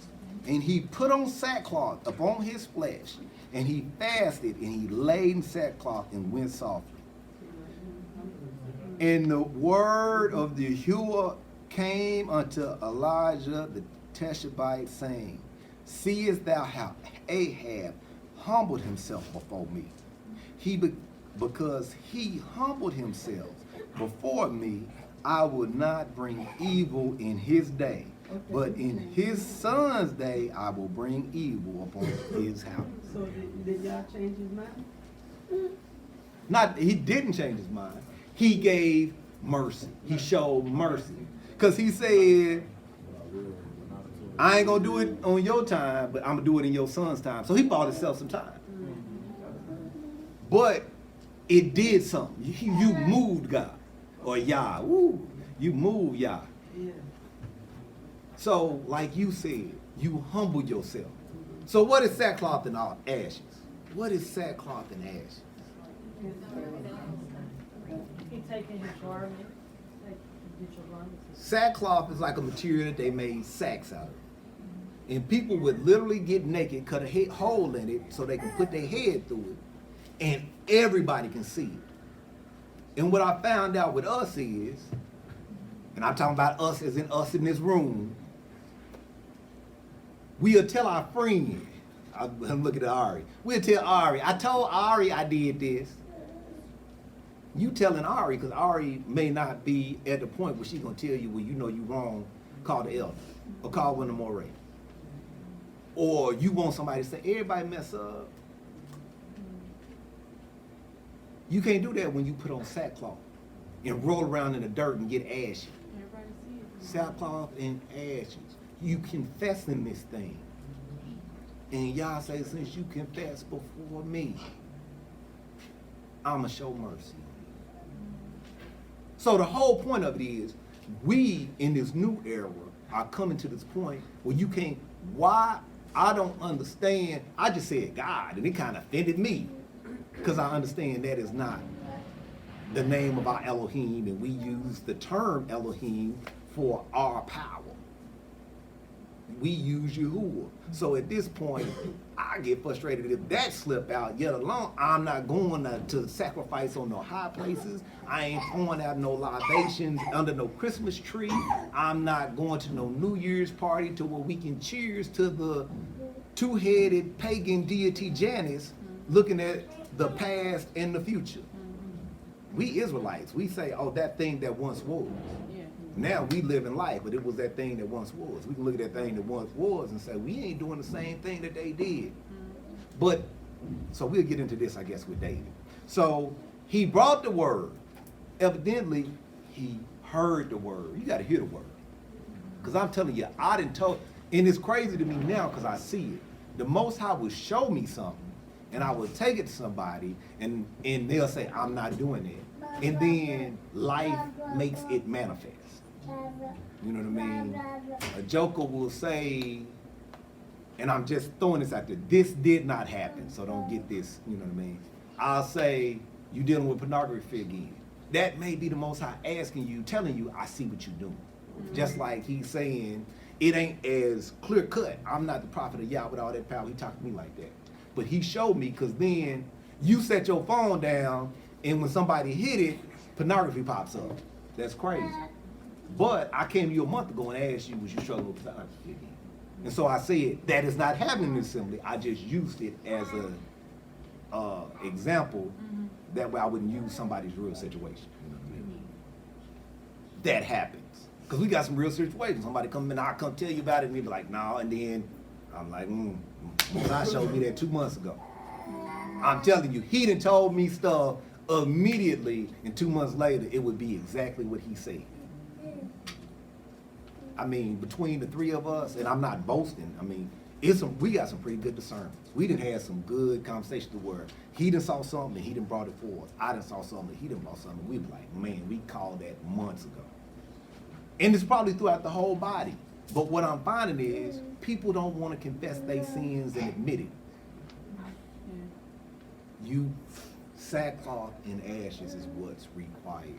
and he put on sackcloth upon his flesh, and he fasted, and he laid in sackcloth, and went softly. And the word of the Yahuwah came unto Elijah the Tishbite, saying, seest thou how Ahab humbled himself before me? Because he humbled himself before me, I will not bring evil in his day, but in his son's day I will bring evil upon his house. So did y'all change his mind? Not, he didn't change his mind. He gave mercy. He showed mercy. Because he said, I ain't going to do it on your time, but I'm going to do it in your son's time. So he bought himself some time. But it did something. You moved God. Or Yah. Woo. You moved Yah. Yeah. So, like you said, you humbled yourself. So what is sackcloth and ashes? What is sackcloth and ashes? He taking his garment, get your garments. Sackcloth is like a material that they made sacks out of. And people would literally get naked, cut a hole in it so they can put their head through it, and everybody can see it. And what I found out with us is, and I'm talking about us as in us in this room, we'll tell our friend, I'm looking at Ari, we'll tell Ari, I told Ari I did this. You telling Ari, because Ari may not be at the point where she's going to tell you, well, you know you wrong, call the elder, or call one of the Moray. Or you want somebody to say, everybody mess up. You can't do that when you put on sackcloth and roll around in the dirt and get ashes. Everybody see it. Sackcloth and ashes. You confessing this thing. And y'all say, since you confess before me, I'ma show mercy. So the whole point of it is, we in this new era are coming to this point where you can't, why? I don't understand. I just said God, and it kind of offended me because I understand that is not the name of our Elohim, and we use the term Elohim for our power. We use Yahuwah. So at this point, I get frustrated if that slip out, yet alone, I'm not going to sacrifice on no high places. I ain't throwing out no libations under no Christmas tree. I'm not going to no New Year's party to where we can cheers to the two-headed pagan deity Janus looking at the past and the future. We Israelites, we say, oh, that thing that once was. Yeah. Now we live in life, but it was that thing that once was. We can look at that thing that once was and say, we ain't doing the same thing that they did. But, so we'll get into this, I guess, with David. So he brought the word. Evidently, he heard the word. You got to hear the word. Because I'm telling you, I didn't told, and it's crazy to me now because I see it. The Most High would show me something, and I would take it to somebody, and they'll say, I'm not doing it. And then life makes it manifest. You know what I mean? A joker will say, and I'm just throwing this out there, this did not happen, so don't get this, you know what I mean? I'll say, you dealing with pornography again. That may be the Most High asking you, telling you, I see what you're doing. Just like he's saying, it ain't as clear cut. I'm not the prophet of Yah with all that power. He talked to me like that. But he showed me, because then you set your phone down, and when somebody hit it, pornography pops up. That's crazy. But I came to you a month ago and asked you, was you struggling with pornography again? And so I said, that is not happening in the assembly. I just used it as a example. That way I wouldn't use somebody's real situation. You know what I mean? That happens. Because we got some real situations. Somebody come in, I'll come tell you about it, and they be like, no, and then I'm like, I showed me that 2 months ago. I'm telling you, he done told me stuff immediately, and 2 months later, it would be exactly what he said. I mean, between the three of us, and I'm not boasting, I mean, we got some pretty good discernments. We done had some good conversations where he done saw something and he done brought it forth. I done saw something and he done brought something. We be like, man, we called that months ago. And it's probably throughout the whole body. But what I'm finding is people don't want to confess their sins and admit it. You, sackcloth and ashes is what's required.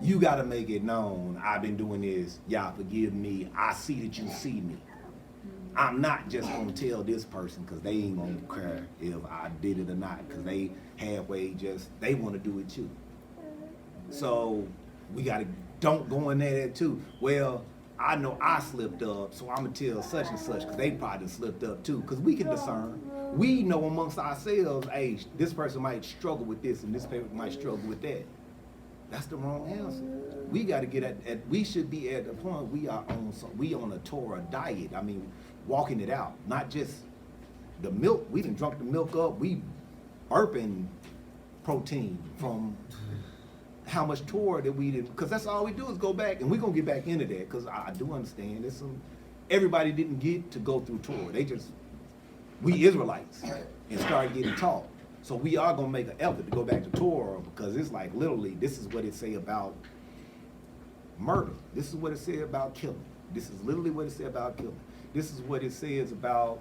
You got to make it known, I've been doing this, y'all forgive me, I see that you see me. I'm not just going to tell this person because they ain't going to care if I did it or not, because they halfway just, they want to do it too. So we got to, don't go in there too. Well, I know I slipped up, so I'm going to tell such and such because they probably slipped up too, because we can discern. We know amongst ourselves, hey, this person might struggle with this and this person might struggle with that. That's the wrong answer. We got to get at, we should be at the point we on a Torah diet. I mean, walking it out, not just the milk. We done drunk the milk up. We burping protein from how much Torah that we did, because that's all we do is go back, and we're gonna get back into that, because I do understand there's some, everybody didn't get to go through Torah. They just, we Israelites, and started getting taught. So we are gonna make an effort to go back to Torah, because it's like literally, this is what it say about murder. This is what it said about killing. This is literally what it said about killing. This is what it says about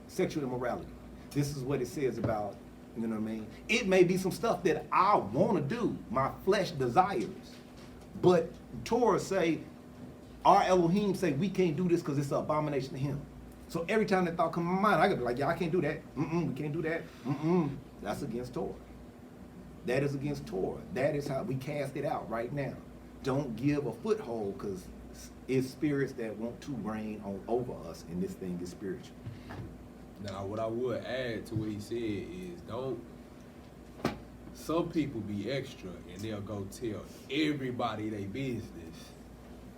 sexual immorality. This is what it says about, you know what I mean? It may be some stuff that I want to do, my flesh desires, but Torah say, our Elohim say we can't do this because it's an abomination to him. So every time that thought comes to my mind, I gotta be like, yeah, I can't do that. We can't do that. That's against Torah. That is against Torah. That is how we cast it out right now. Don't give a foothold, because it's spirits that want to reign over us, and this thing is spiritual. Now, what I would add to what he said is, don't, some people be extra and they'll go tell everybody their business,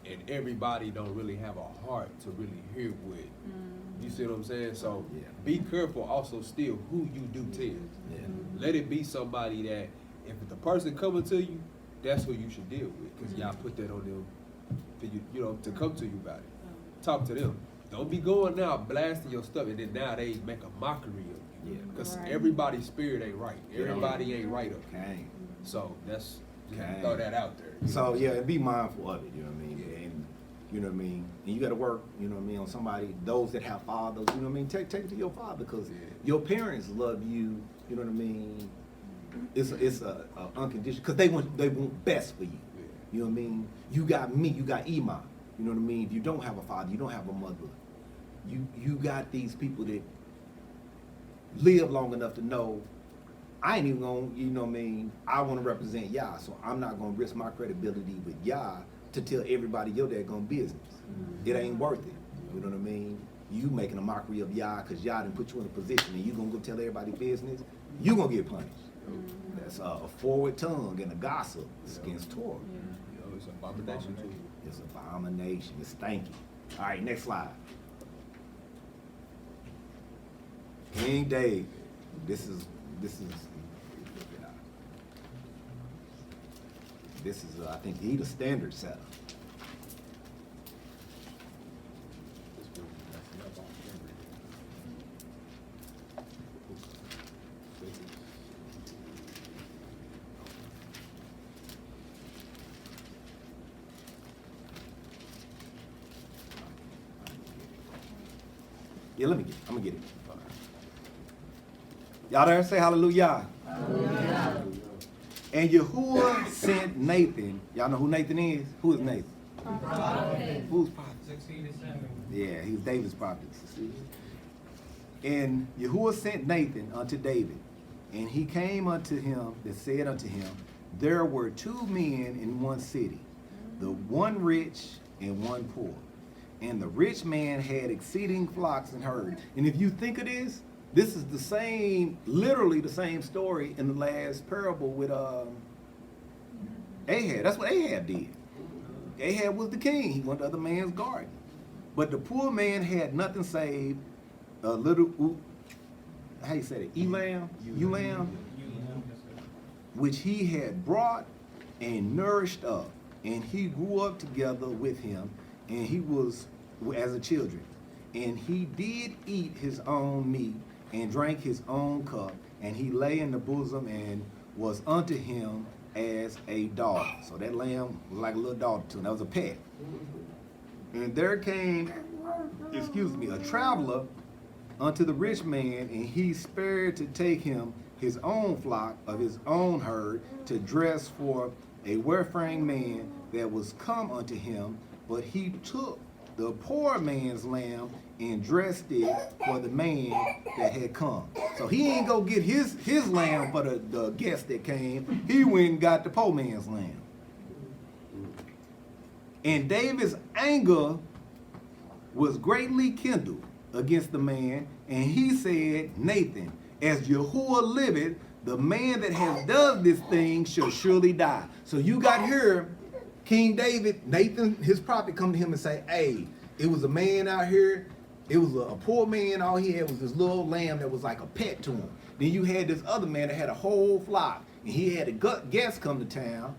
and everybody don't really have a heart to really hear what, you see what I'm saying? So be careful also still who you do tell. Let it be somebody that, if the person coming to you, that's who you should deal with, because y'all put that on them for you, you know, to come to you about it. talk to them. Don't be going out blasting your stuff, and then now they make a mockery of you. Yeah. Because Right. everybody's spirit ain't right. Everybody ain't right up. Okay. So that's just Okay. throw that out there. you So know? yeah, be mindful of it, you know what I mean? And you know what I mean? And you gotta work, you know what I mean, on somebody, those that have fathers, you know what I mean? Take it to your father, because your parents love you, you know what I mean? It's a unconditional, because they want best for you. You know what I mean? You got me, you got Iman. You know what I mean? If you don't have a father, you don't have a mother. You got these people that live long enough to know I ain't even gonna, you know what I mean, I wanna represent Yah, so I'm not gonna risk my credibility with Yah to tell everybody your daggone business. It ain't worth it. You know what I mean? You making a mockery of Yah because Yah didn't put you in a position and you gonna go tell everybody business, you gonna get punished. That's a forward tongue and a gossip. It's against Torah. You know, it's an abomination too. It's abomination. It's stinky. All right, next slide. King David. This is I think he the standard setter. This will be messing up on camera. Yeah, let me get it. I'm gonna get it. Y'all there? Say hallelujah. And Yahuwah sent Nathan. Y'all know who Nathan is? Who is Nathan? Who's prophet? Succeeded Samuel. Yeah, he was David's prophet. And Yahuwah sent Nathan unto David, and he came unto him that said unto him, there were two men in one city, the one rich and one poor. And the rich man had exceeding flocks and herds. And if you think of this is the same, literally the same story in the last parable with Ahab. That's what Ahab did. Ahab was the king. He went to other man's garden. But the poor man had nothing save a little, how you say it, elam, which he had brought and nourished up. And he grew up together with him, and he was as a children. And he did eat his own meat and drank his own cup, and he lay in the bosom and was unto him as a dog. So that lamb was like a little dog to him. That was a pet. And there came, a traveler unto the rich man, and he spared to take him his own flock of his own herd to dress for a wayfaring man that was come unto him, but he took the poor man's lamb and dressed it for the man that had come. So he ain't go get his lamb for the guest that came. He went and got the poor man's lamb. And David's anger was greatly kindled against the man, and he said, Nathan, as Yahuwah liveth, the man that has done this thing shall surely die. So you got here, King David, Nathan, his prophet, come to him and say, hey, it was a man out here, it was a poor man, all he had was this little lamb that was like a pet to him. Then you had this other man that had a whole flock, and he had a guest come to town,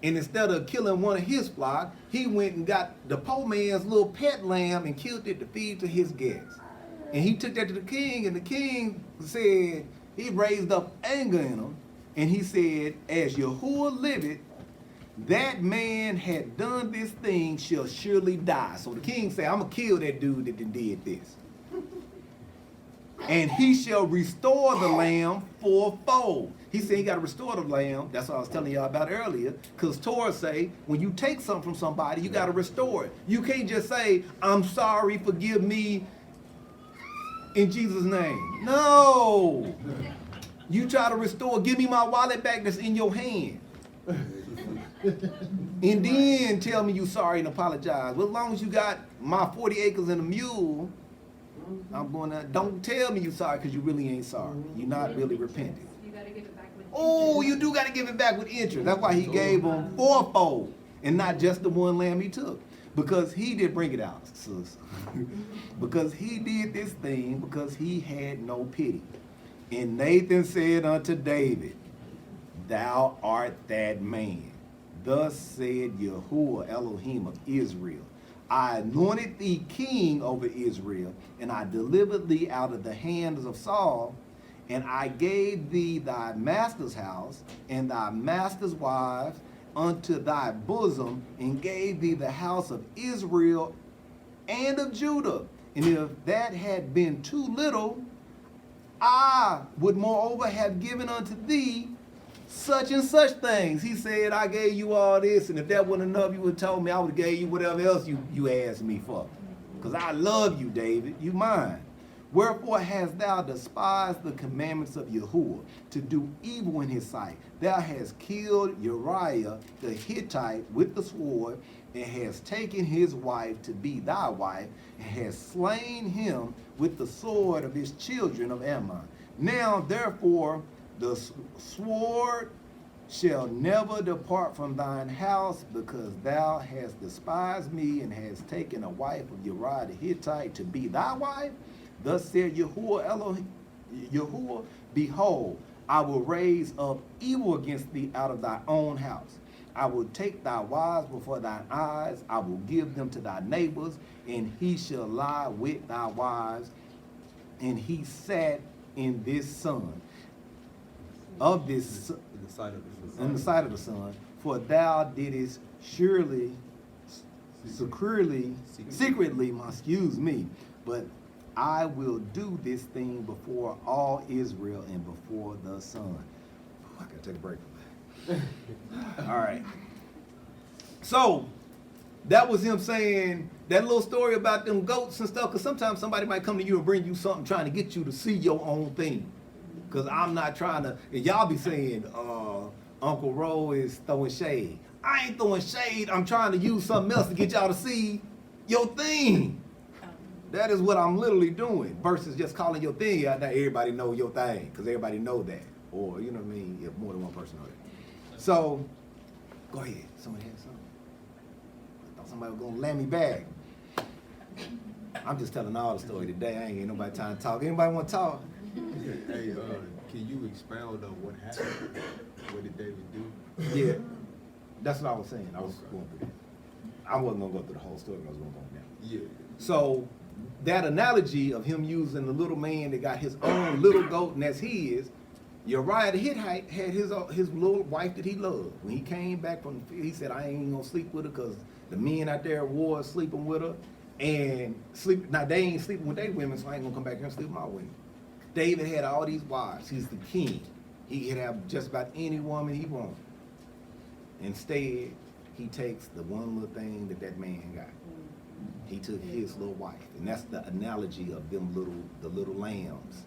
and instead of killing one of his flock, he went and got the poor man's little pet lamb and killed it to feed to his guests. And he took that to the king, and the king said, he raised up anger in him, and he said, as Yahuwah liveth, that man had done this thing shall surely die. So the king said, I'm going to kill that dude that did this. And he shall restore the lamb fourfold. He said he got to restore the lamb. That's what I was telling y'all about earlier. Because Torah say, when you take something from somebody, you got to restore it. You can't just say, I'm sorry, forgive me, in Jesus' name. No. You try to restore, give me my wallet back that's in your hand. And then tell me you sorry and apologize. Well, as long as you got my 40 acres and a mule, I'm going to, don't tell me you sorry because you really ain't sorry. You're not really repenting. You gotta give it back with Oh, you do got to give it back with interest. That's why he gave them fourfold and not just the one lamb he took. Because he did bring it out, sis. Because he did this thing because he had no pity. And Nathan said unto David, thou art that man. Thus said Yahuwah Elohim of Israel, I anointed thee king over Israel, and I delivered thee out of the hands of Saul, and I gave thee thy master's house and thy master's wives unto thy bosom, and gave thee the house of Israel and of Judah. And if that had been too little, I would moreover have given unto thee such and such things. He said, I gave you all this, and if that wasn't enough, you would have told me I would have gave you whatever else you asked me for. Because I love you, David. You mine. Wherefore hast thou despised the commandments of Yahuwah, to do evil in his sight? Thou hast killed Uriah the Hittite with the sword, and hast taken his wife to be thy wife, and hast slain him with the sword of his children of Ammon. Now therefore the sword shall never depart from thine house, because thou hast despised me, and hast taken a wife of Uriah the Hittite to be thy wife. Thus said Yahuwah Elohim, Yahuwah, behold, I will raise up evil against thee out of thy own house. I will take thy wives before thine eyes, I will give them to thy neighbors, and he shall lie with thy wives. And he sat in this sun, of this, In the sight of the sun. in the sight of the sun, for thou didst surely, secretly, excuse me, but I will do this thing before all Israel and before the sun. I gotta take a break from that. All right. So that was him saying that little story about them goats and stuff. Because sometimes somebody might come to you and bring you something trying to get you to see your own thing. Because I'm not trying to. And y'all be saying Uncle Ro is throwing shade. I ain't throwing shade. I'm trying to use something else to get y'all to see your thing. That is what I'm literally doing, versus just calling your thing out. Now everybody know your thing, because everybody know that. Or, you know what I mean, if more than one person know that. So, go ahead. Somebody had something? I thought somebody was going to land me back. I'm just telling all the story today. I ain't getting nobody time to talk. Anybody want to talk? Hey, can you expound on what happened? What did David do? Yeah. That's what I was saying. I was going through that. I wasn't going to go through the whole story. I was going to go down. Yeah. So that analogy of him using the little man that got his own little goat, and that's his, Uriah the Hittite had his little wife that he loved. When he came back from the field, he said, I ain't gonna sleep with her because the men out there at war are sleeping with her. And now they ain't sleeping with their women, so I ain't gonna come back here and sleep with my women. David had all these wives. He's the king. He could have just about any woman he wanted. Instead, he takes the one little thing that man got. He took his little wife, and that's the analogy of the little lambs.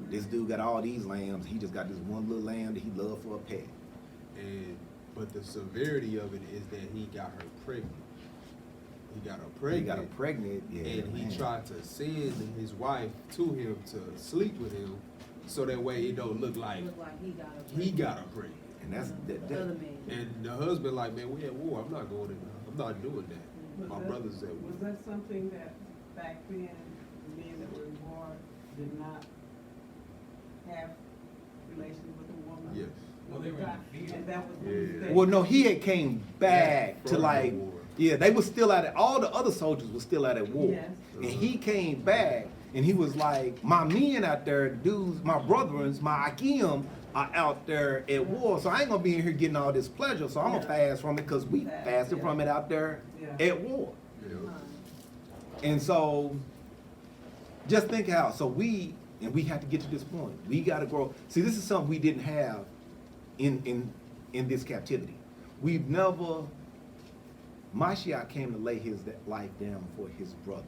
This dude got all these lambs. He just got this one little lamb that he loved for a pet. But the severity of it is that he got her pregnant. He got her pregnant. He got her pregnant, yeah. And man. he tried to send his wife to him to sleep with him, so that way it don't look like he got her pregnant. And that's And the husband like, man, we at war. I'm not going in. I'm not doing that. My brother's at war. Was that something that back then, the men that were in war did not have relations with a woman? Yes. Well, they were in the field. And that was the Yeah. mistake. Well, no, he had came back to from like, the war. yeah, they were still at it. All the other soldiers were still at war. Yes. And he came back and he was like, my men out there, dudes, my brethrens, my Akim are out there at war. So I ain't gonna be in here getting all this pleasure. So I'm gonna fast from it because we fasted from it out there at war. Yeah. And so just think how, so we have to get to this point. We gotta grow. See, this is something we didn't have in this captivity. We've never, Mashiach came to lay his life down for his brother.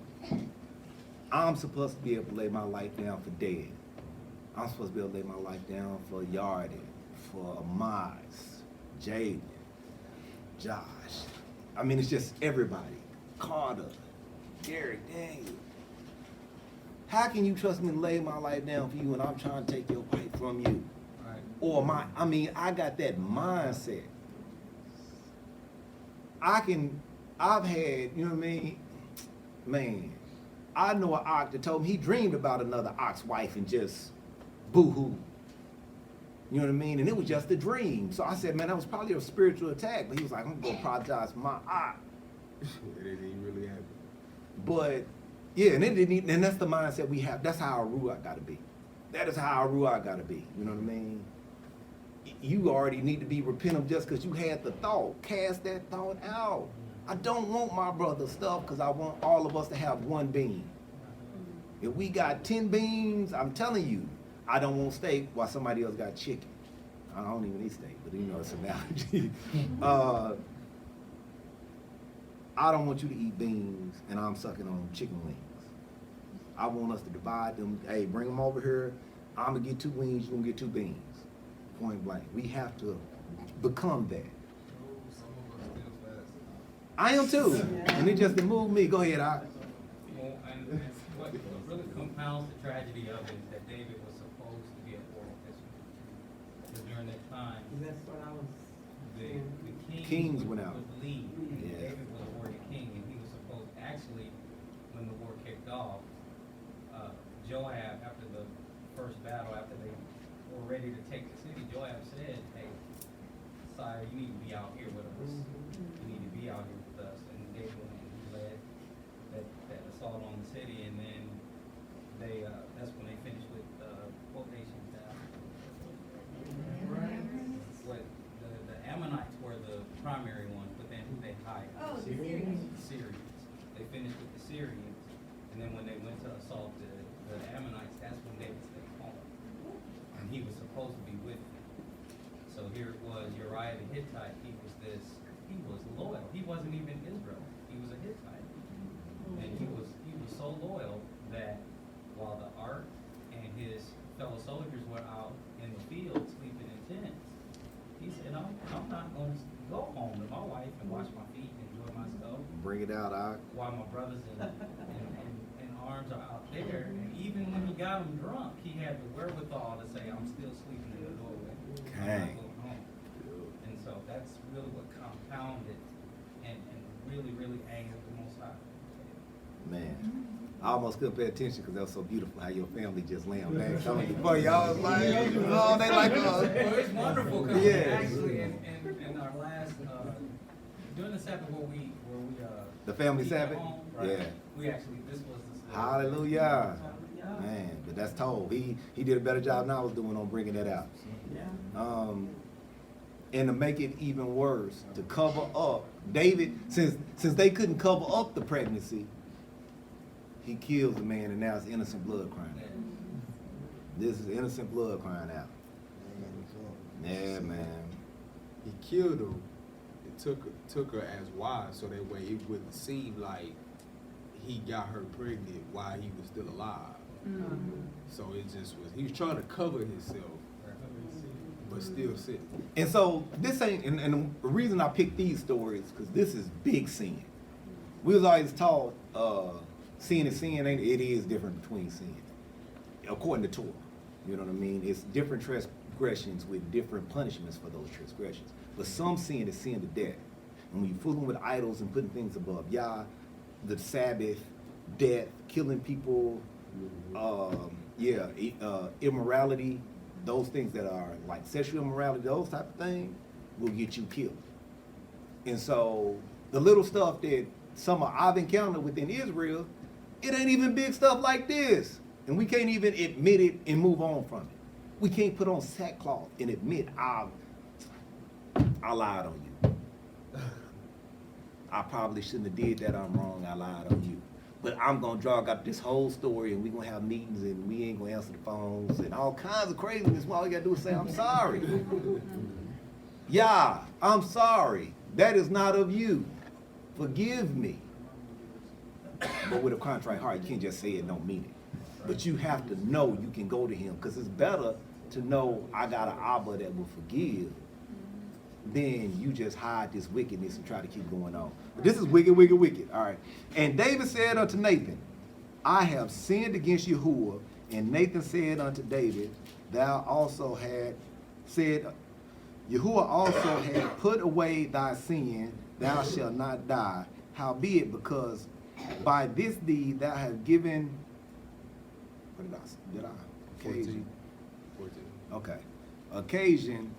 I'm supposed to be able to lay my life down for Dad. I'm supposed to be able to lay my life down for Yarden, for Miles, Jaden, Josh. I mean, it's just everybody. Carter, Gary, Daniel. How can you trust me to lay my life down for you when I'm trying to take your wife from you? Right. Or I got that mindset. I've had, you know what I mean? Man, I know an ox that told me he dreamed about another ox wife and just boo-hoo. You know what I mean? And it was just a dream. So I said, man, that was probably a spiritual attack. But he was like, I'm going to apologize for my ox. It didn't really happen. But yeah, and it didn't even, and that's the mindset we have. That's how our ruach gotta be. That is how our ruach gotta be. You know what I mean? You already need to be repentant just because you had the thought. Cast that thought out. I don't want my brother's stuff because I want all of us to have one beam. If we got 10 beams, I'm telling you, I don't want steak while somebody else got chicken. I don't even eat steak, but you know it's an analogy. I don't want you to eat beans and I'm sucking on chicken wings. I want us to divide them. Hey, bring them over here. I'm gonna get 2 wings, you're gonna get 2 beans. Point blank. We have to become that. I am too. And it just moved me. Go ahead, I. Well, and what really compounds the tragedy of it is that David was supposed to be a oral fisherman. Because during that time, That's what I was the Kings went out. was lead. And Yeah. David was a warrior king, and he was supposed, actually, when the war kicked off, Joab, after the first battle, after they were ready to take the city, Joab said, hey, sire, you need to be out here with us. You need to be out here with us. And David went and he led that assault on the city, and then they, that's when they finished with quotations down. What, the Ammonites were the primary ones, but then who they hired? Oh, the Syrians. The Syrians. They finished with the Syrians, and then when they went to assault the Ammonites, that's when David stayed home. And he was supposed to be with them. So here it was, Uriah the Hittite, he was loyal. He wasn't even Israel. He was a Hittite. And he was so loyal that while the ark and his fellow soldiers were out in the field sleeping in tents, he said, I'm not going to go home to my wife and wash my feet and enjoy myself Bring it out, I. while my brothers in arms are out there. And even when he got them drunk, he had the wherewithal to say, I'm still sleeping in the doorway. I'm Dang. not going home. And so that's really what compounded and really, really angered the Most High. Man. I almost couldn't pay attention because that was so beautiful how your family just laying back telling you, boy, y'all was like, oh, they like Well, it's wonderful because Yeah. actually in our last, during the Sabbath where we The family teach at Sabbath? home, right? Yeah. We actually, this was the. Hallelujah. Man, but that's told. He did a better job than I was doing on bringing that out. Yeah. And to make it even worse, to cover up, David, since they couldn't cover up the pregnancy, he kills the man and now it's innocent blood crying out. This is innocent blood crying out. Yeah, man. He killed her and took her as wife, so that way it wouldn't seem like he got her pregnant while he was still alive. So it just was, he was trying to cover himself, but still sin. And so this ain't, and the reason I picked these stories, because this is big sin. We was always taught sin is sin, ain't it? It is different between sin, according to Torah. You know what I mean? It's different transgressions with different punishments for those transgressions. But some sin is sin to death. And when you're fooling with idols and putting things above Yah, the Sabbath, death, killing people, immorality, those things that are like sexual immorality, those type of things will get you killed. And so the little stuff that I've encountered within Israel, it ain't even big stuff like this. And we can't even admit it and move on from it. We can't put on sackcloth and admit I lied on you. I probably shouldn't have did that, I'm wrong, I lied on you. But I'm gonna drag out this whole story and we're gonna have meetings and we ain't gonna answer the phones and all kinds of craziness. All you gotta do is say, I'm sorry. Yeah, I'm sorry. That is not of you. Forgive me. But with a contrite heart, you can't just say it, don't mean it. But you have to know you can go to him, because it's better to know I got an Abba that will forgive than you just hide this wickedness and try to keep going on. But this is wicked, wicked, wicked. All right. And David said unto Nathan, I have sinned against Yahuwah. And Nathan said unto David, thou also had said, Yahuwah also had put away thy sin, thou shalt not die. Howbeit, because by this deed thou hast given, what did I? Occasion. 14. Okay. Occasion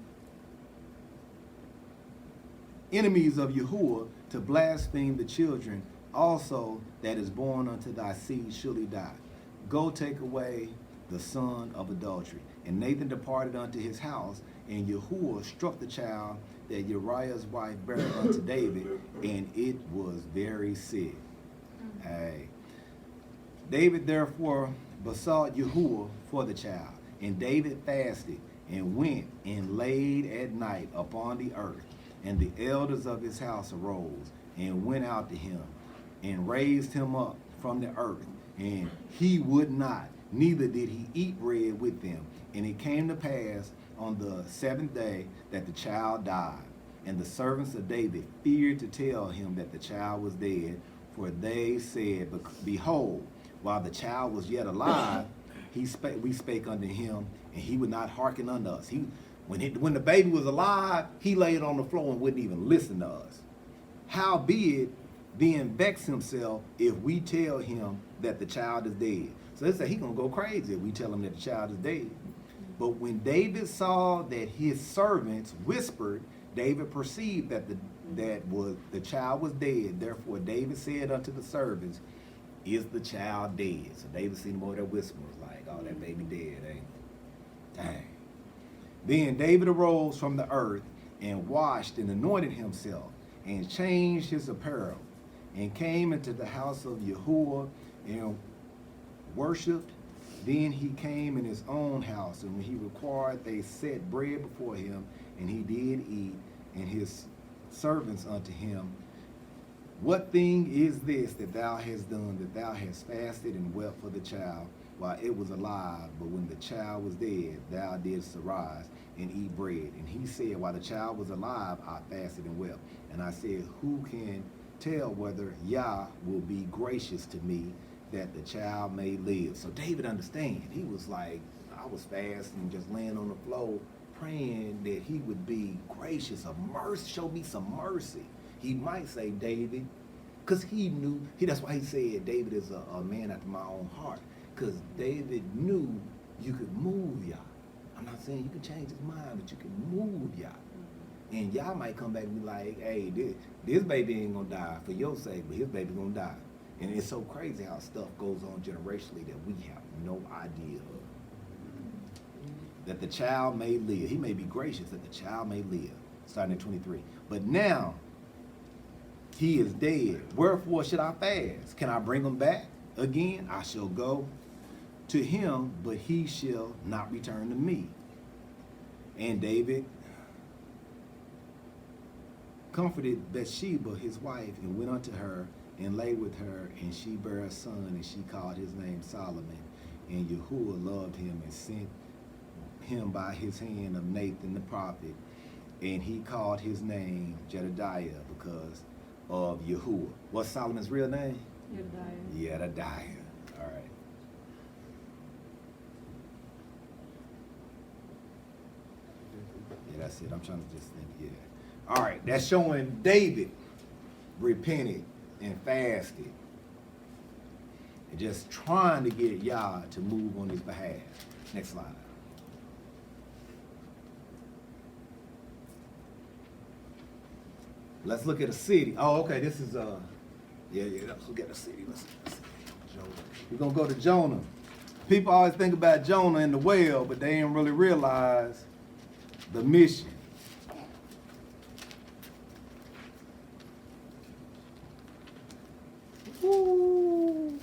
enemies of Yahuwah to blaspheme the children also that is born unto thy seed surely die. Go take away the son of adultery. And Nathan departed unto his house, and Yahuwah struck the child that Uriah's wife bare unto David, and it was very sick. Hey. David therefore besought Yahuwah for the child, and David fasted, and went and laid at night upon the earth. And the elders of his house arose, and went out to him, and raised him up from the earth. And he would not, neither did he eat bread with them. And it came to pass on the 7th day that the child died. And the servants of David feared to tell him that the child was dead, for they said, behold, while the child was yet alive, we spake unto him, and he would not hearken unto us. When the baby was alive, he laid on the floor and wouldn't even listen to us. Howbeit, then vex himself if we tell him that the child is dead. So they say he gonna go crazy if we tell him that the child is dead. But when David saw that his servants whispered, David perceived that the child was dead. Therefore David said unto the servants, is the child dead? So David seen him over there whispering, was like, oh, that baby dead, ain't it? Dang. Then David arose from the earth and washed and anointed himself and changed his apparel and came into the house of Yahuwah and worshipped. Then he came in his own house, and when he required, they set bread before him, and he did eat, and his servants unto him. What thing is this that thou hast done, that thou hast fasted and wept for the child while it was alive? But when the child was dead, thou didst arise and eat bread. And he said, while the child was alive, I fasted and wept. And I said, who can tell whether Yah will be gracious to me, that the child may live? So David understand. He was like, I was fasting, just laying on the floor, praying that he would be gracious, of mercy, show me some mercy. He might say David, because he knew, that's why he said David is a man after my own heart, because David knew you could move Yah. I'm not saying you can change his mind, but you can move Yah. And Yah might come back and be like, hey, this baby ain't gonna die for your sake, but his baby's gonna die. And it's so crazy how stuff goes on generationally that we have no idea of. That the child may live. He may be gracious that the child may live. Starting at 23. But now, he is dead. Wherefore should I fast? Can I bring him back again? I shall go to him, but he shall not return to me. And David comforted Bathsheba, his wife, and went unto her, and lay with her, and she bare a son, and she called his name Solomon. And Yahuwah loved him, and sent him by his hand of Nathan the prophet, and he called his name Jedediah, because of Yahuwah. What's Solomon's real name? Jedediah. All right. Yeah, that's it. I'm trying to just think, yeah. All right, that's showing David repented and fasted and just trying to get Yah to move on his behalf. Next slide. Let's look at a city. Oh, okay, this is let's look at a city. Let's we're gonna go to Jonah. People always think about Jonah and the whale, but they didn't really realize the mission. Woo. Okay.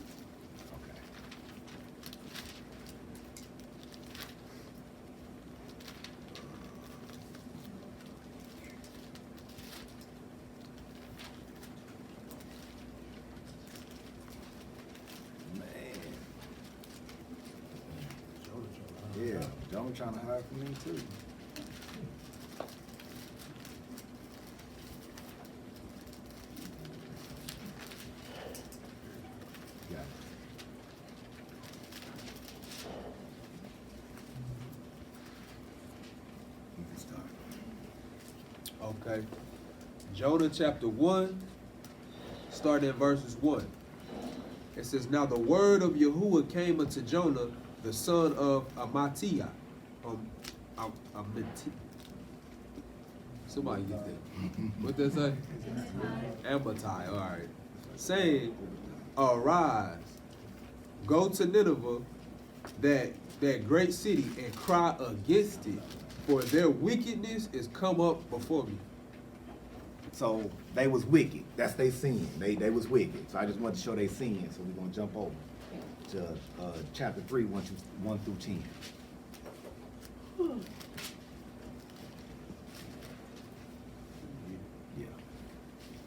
Man. Yeah, Jonah trying to hide from me too. Okay. Jonah chapter 1, starting at verses 1. It says, now the word of Yahuwah came unto Jonah, the son of Amittai. Somebody get that. What that say? Amittai, all right. saying, Arise, go to Nineveh, that great city, and cry against it, for their wickedness is come up before me. So they was wicked. That's their sin. They was wicked. So I just wanted to show their sin. So we're gonna jump over to chapter 3, 1 through 10. Yeah.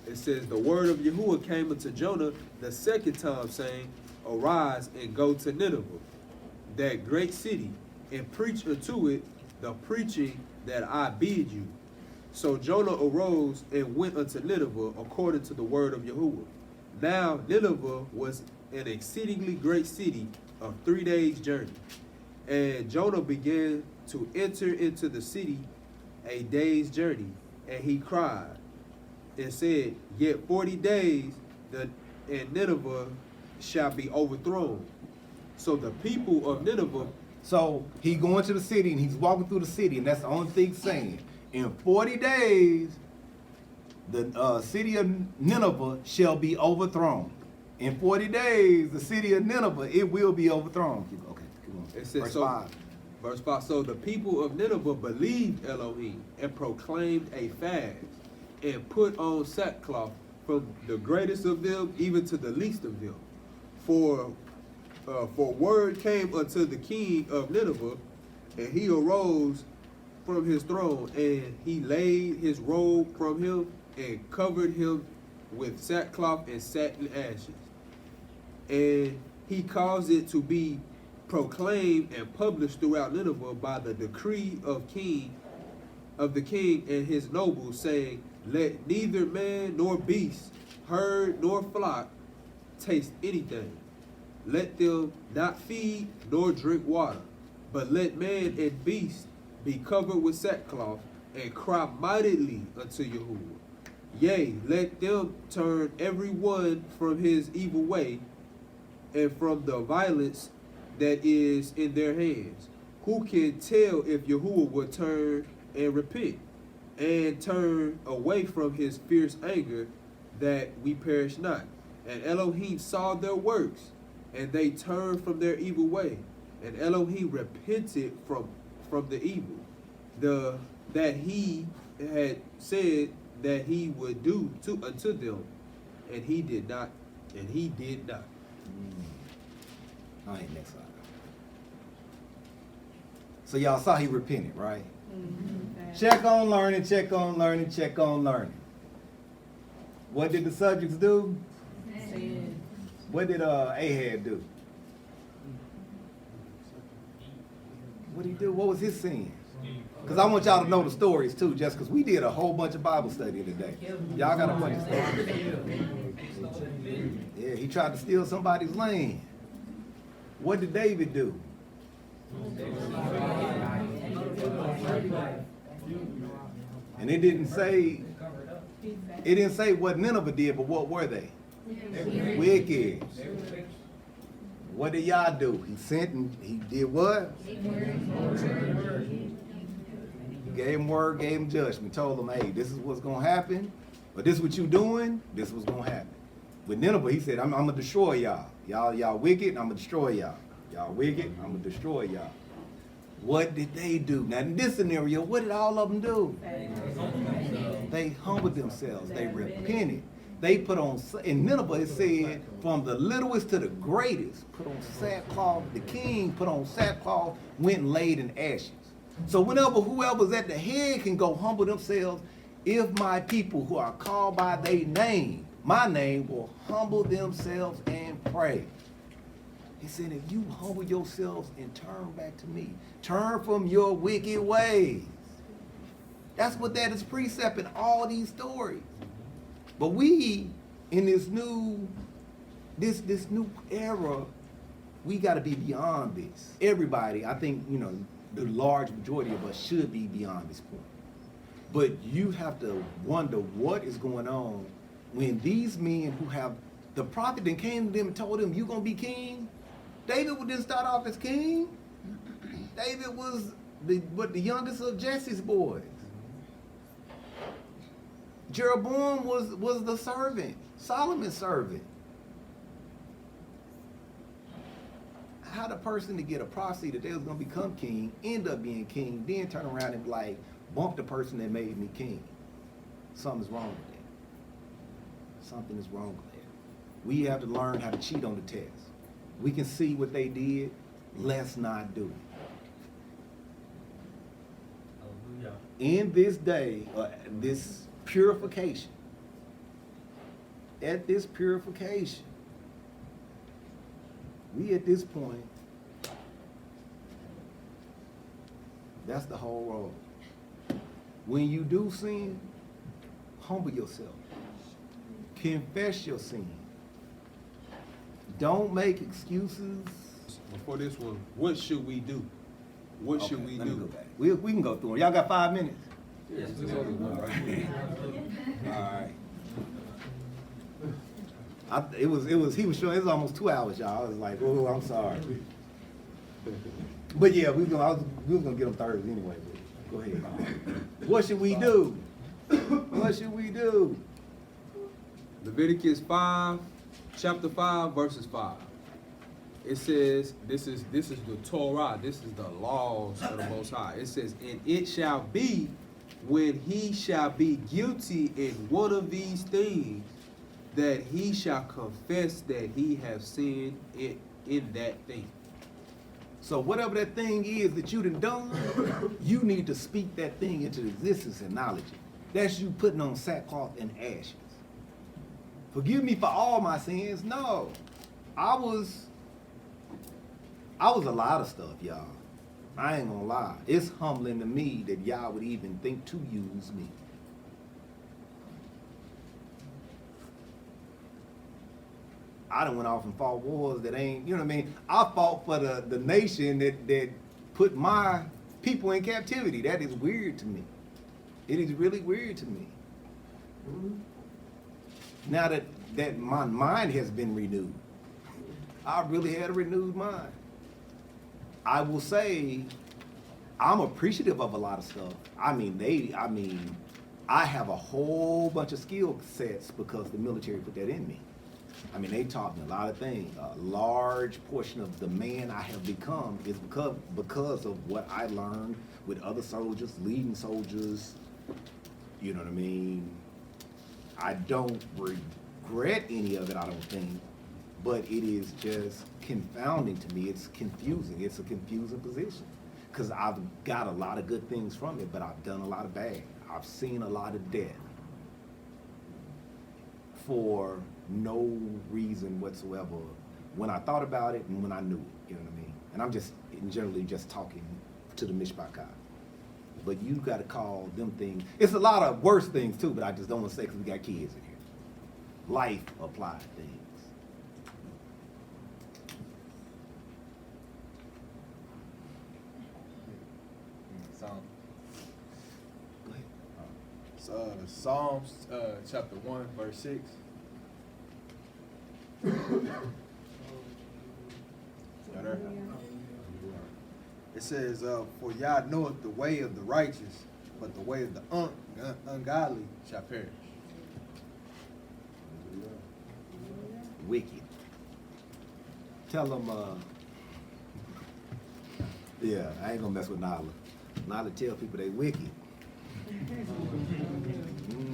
It says, the word of Yahuwah came unto Jonah the second time, saying, Arise and go to Nineveh, that great city, and preach unto it the preaching that I bid you. So Jonah arose and went unto Nineveh according to the word of Yahuwah. Now Nineveh was an exceedingly great city of 3 days' journey. And Jonah began to enter into the city a day's journey, and he cried and said, Yet 40 days, and Nineveh shall be overthrown. So the people of Nineveh. So he going to the city and he's walking through the city, and that's the only thing saying. In 40 days, the city of Nineveh shall be overthrown. In 40 days, the city of Nineveh, it will be overthrown. Okay, keep on. It says, Verse so, 5. Verse 5. So the people of Nineveh believed Elohim and proclaimed a fast and put on sackcloth, from the greatest of them even to the least of them. For word came unto the king of Nineveh, and he arose from his throne, and he laid his robe from him and covered him with sackcloth and satin ashes. And he caused it to be proclaimed and published throughout Nineveh by the decree of the king and his nobles, saying, Let neither man nor beast, herd nor flock taste anything. Let them not feed nor drink water, but let man and beast be covered with sackcloth, and cry mightily unto Yahuwah. Yea, let them turn every one from his evil way, and from the violence that is in their hands. Who can tell if Yahuwah will turn and repent, and turn away from his fierce anger, that we perish not? And Elohim saw their works, and they turned from their evil way, and Elohim repented from the evil that he had said that he would do unto them, and he did not. All right, next slide. So y'all saw he repented, right? Mm-hmm. Check on learning, check on learning, check on learning. What did the subjects do? What did Ahab do? What did he do? What was his sin? Because I want y'all to know the stories too, just because we did a whole bunch of Bible study today. Y'all got a bunch of stories. Yeah, he tried to steal somebody's land. What did David do? And it didn't say what Nineveh did, but what were they? Wicked. What did y'all do? He sent and he did what? Gave him word, gave him judgment, told him, hey, this is what's going to happen, but this is what you doing, this is what's going to happen. With Nineveh, he said, I'm going to destroy y'all. Y'all wicked, I'm going to destroy y'all. Y'all wicked, I'm going to destroy y'all. What did they do? Now, in this scenario, what did all of them do? They humbled themselves. They repented. They put on, in Nineveh it said, from the littlest to the greatest, put on sackcloth. The king put on sackcloth, went and laid in ashes. So whenever whoever's at the head can go humble themselves, if my people who are called by their name, my name, will humble themselves and pray. He said, if you humble yourselves and turn back to me, turn from your wicked ways. That's what that is precept in all these stories. But we, in this new era, we got to be beyond this. Everybody, I think, the large majority of us should be beyond this point. But you have to wonder what is going on when these men who have, the prophet then came to them and told them, you're going to be king. David didn't start off as king. David was the youngest of Jesse's boys. Jeroboam was the servant. Solomon's servant. How the person to get a prophecy that they was gonna become king, end up being king, then turn around and like bump the person that made me king. Something's wrong with that. Something is wrong with that. We have to learn how to cheat on the test. We can see what they did. Let's not do it. Hallelujah. In this day, this purification, at this purification, we at this point, that's the whole road. When you do sin, humble yourself. Confess your sin. Don't make excuses. Before this one, what should we do? What should we let me do? go back. We can go through them. Y'all got 5 minutes? Yes, All right. He was showing, it was almost 2 hours, y'all. I was like, oh, I'm sorry. But yeah, we was gonna get them Thursday anyway. But go ahead. What should we do? What should we do? Leviticus 5, chapter 5, verses 5. It says, this is the Torah, this is the laws of the Most High. It says, and it shall be when he shall be guilty in one of these things, that he shall confess that he have sinned in that thing. So whatever that thing is that you done, you need to speak that thing into existence and acknowledge it. That's you putting on sackcloth and ashes. Forgive me for all my sins. No, I was a lot of stuff, y'all. I ain't gonna lie. It's humbling to me that y'all would even think to use me. I done went off and fought wars that ain't, you know what I mean? I fought for the nation that put my people in captivity. That is weird to me. It is really weird to me. Now that my mind has been renewed, I really had a renewed mind. I will say I'm appreciative of a lot of stuff. I have a whole bunch of skill sets because the military put that in me. I mean, they taught me a lot of things. A large portion of the man I have become is because of what I learned with other soldiers, leading soldiers. You know what I mean? I don't regret any of it, I don't think. But it is just confounding to me. It's confusing. It's a confusing position. Because I've got a lot of good things from it, but I've done a lot of bad. I've seen a lot of death for no reason whatsoever when I thought about it and when I knew it, you know what I mean? And I'm just generally just talking to the Mishpachah. But you gotta call them things, it's a lot of worse things too, but I just don't wanna say because we got kids in here. Life applied things. Go ahead. Psalms chapter 1, verse 6. It says, for Yah knoweth the way of the righteous, but the way of the ungodly shall perish. Wicked. Tell them, yeah, I ain't gonna mess with Nala. Nala tell people they wicked.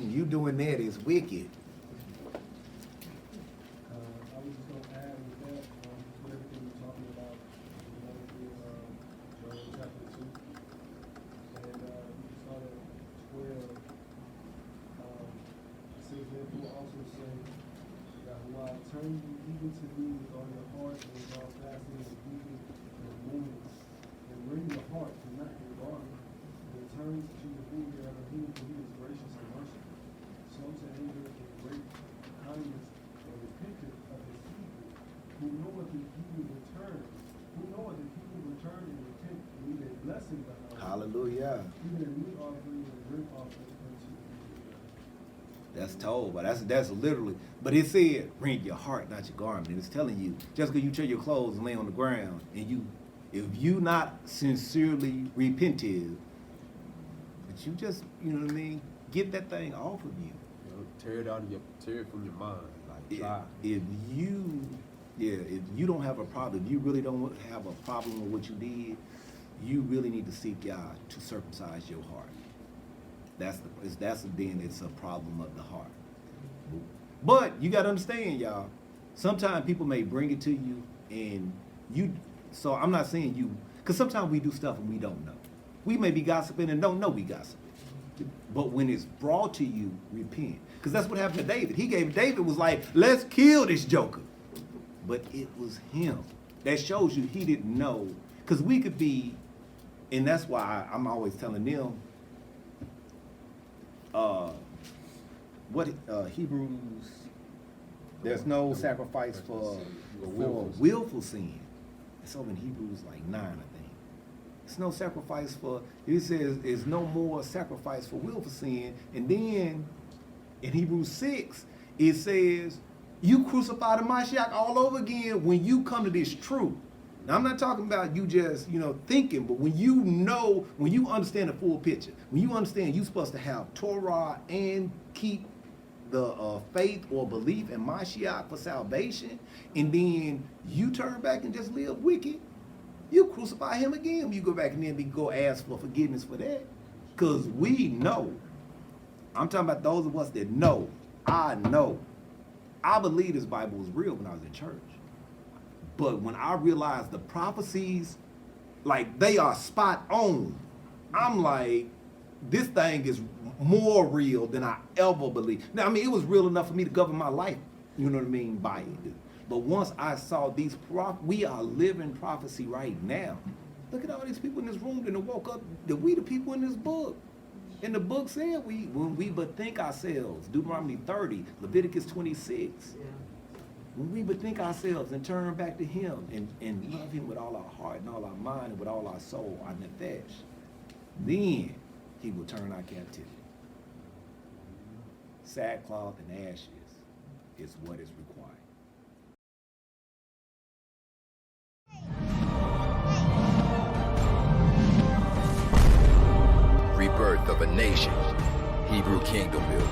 You doing that is wicked. I was just gonna add with that, with everything you're talking about, Joel chapter 2, and you start at 12. It says, therefore also say, Yahweh, turn you even to me with all your heart and with all fasting and weeping and mourning, and bring your heart to not your garment, and turn to the Lord your Elohim, for he is gracious and merciful, slow to anger and great kindness, and repentant of his people, who knoweth if he will return, and repent, and leave a blessing behind. Hallelujah. Even a meat offering and a drink offering unto you. That's told, but that's literally, but it said, bring your heart, not your garment. And it's telling you, just because you tear your clothes and lay on the ground, and if you not sincerely repentive, but you just, you know what I mean, get that thing off of you. Tear it from your mind. if you don't have a problem, if you really don't have a problem with what you did, you really need to seek God to circumcise your heart. Then it's a problem of the heart. But you got to understand, y'all, sometimes people may bring it to you and so I'm not saying you, because sometimes we do stuff and we don't know. We may be gossiping and don't know we gossiping. But when it's brought to you, repent. Because that's what happened to David. David was like, let's kill this joker. But it was him. That shows you he didn't know. Because we could be, and that's why I'm always telling them, Hebrews, there's no sacrifice for willful sin. It's over in Hebrews like 9, I think. It's no sacrifice for, it says, there's no more sacrifice for willful sin. And then in Hebrews 6, it says, you crucify the Mashiach all over again when you come to this truth. Now, I'm not talking about you just, thinking, but when you know, when you understand the full picture, when you understand you're supposed to have Torah and keep the faith or belief in Mashiach for salvation, and then you turn back and just live wicked, you crucify him again when you go back and then go ask for forgiveness for that. Because we know. I'm talking about those of us that know. I know. I believe this Bible was real when I was in church. But when I realized the prophecies, like they are spot on, I'm like, this thing is more real than I ever believed. Now, I mean, it was real enough for me to govern my life, you know what I mean, by it. But once I saw these we are living prophecy right now. Look at all these people in this room that woke up, that we the people in this book. And the book said when we but think ourselves, Deuteronomy 30, Leviticus 26. When we but think ourselves and turn back to him and love him with all our heart and all our mind and with all our soul, our nefesh, then he will turn our captivity. Sackcloth and ashes is what is required. Rebirth of a nation. Hebrew kingdom building.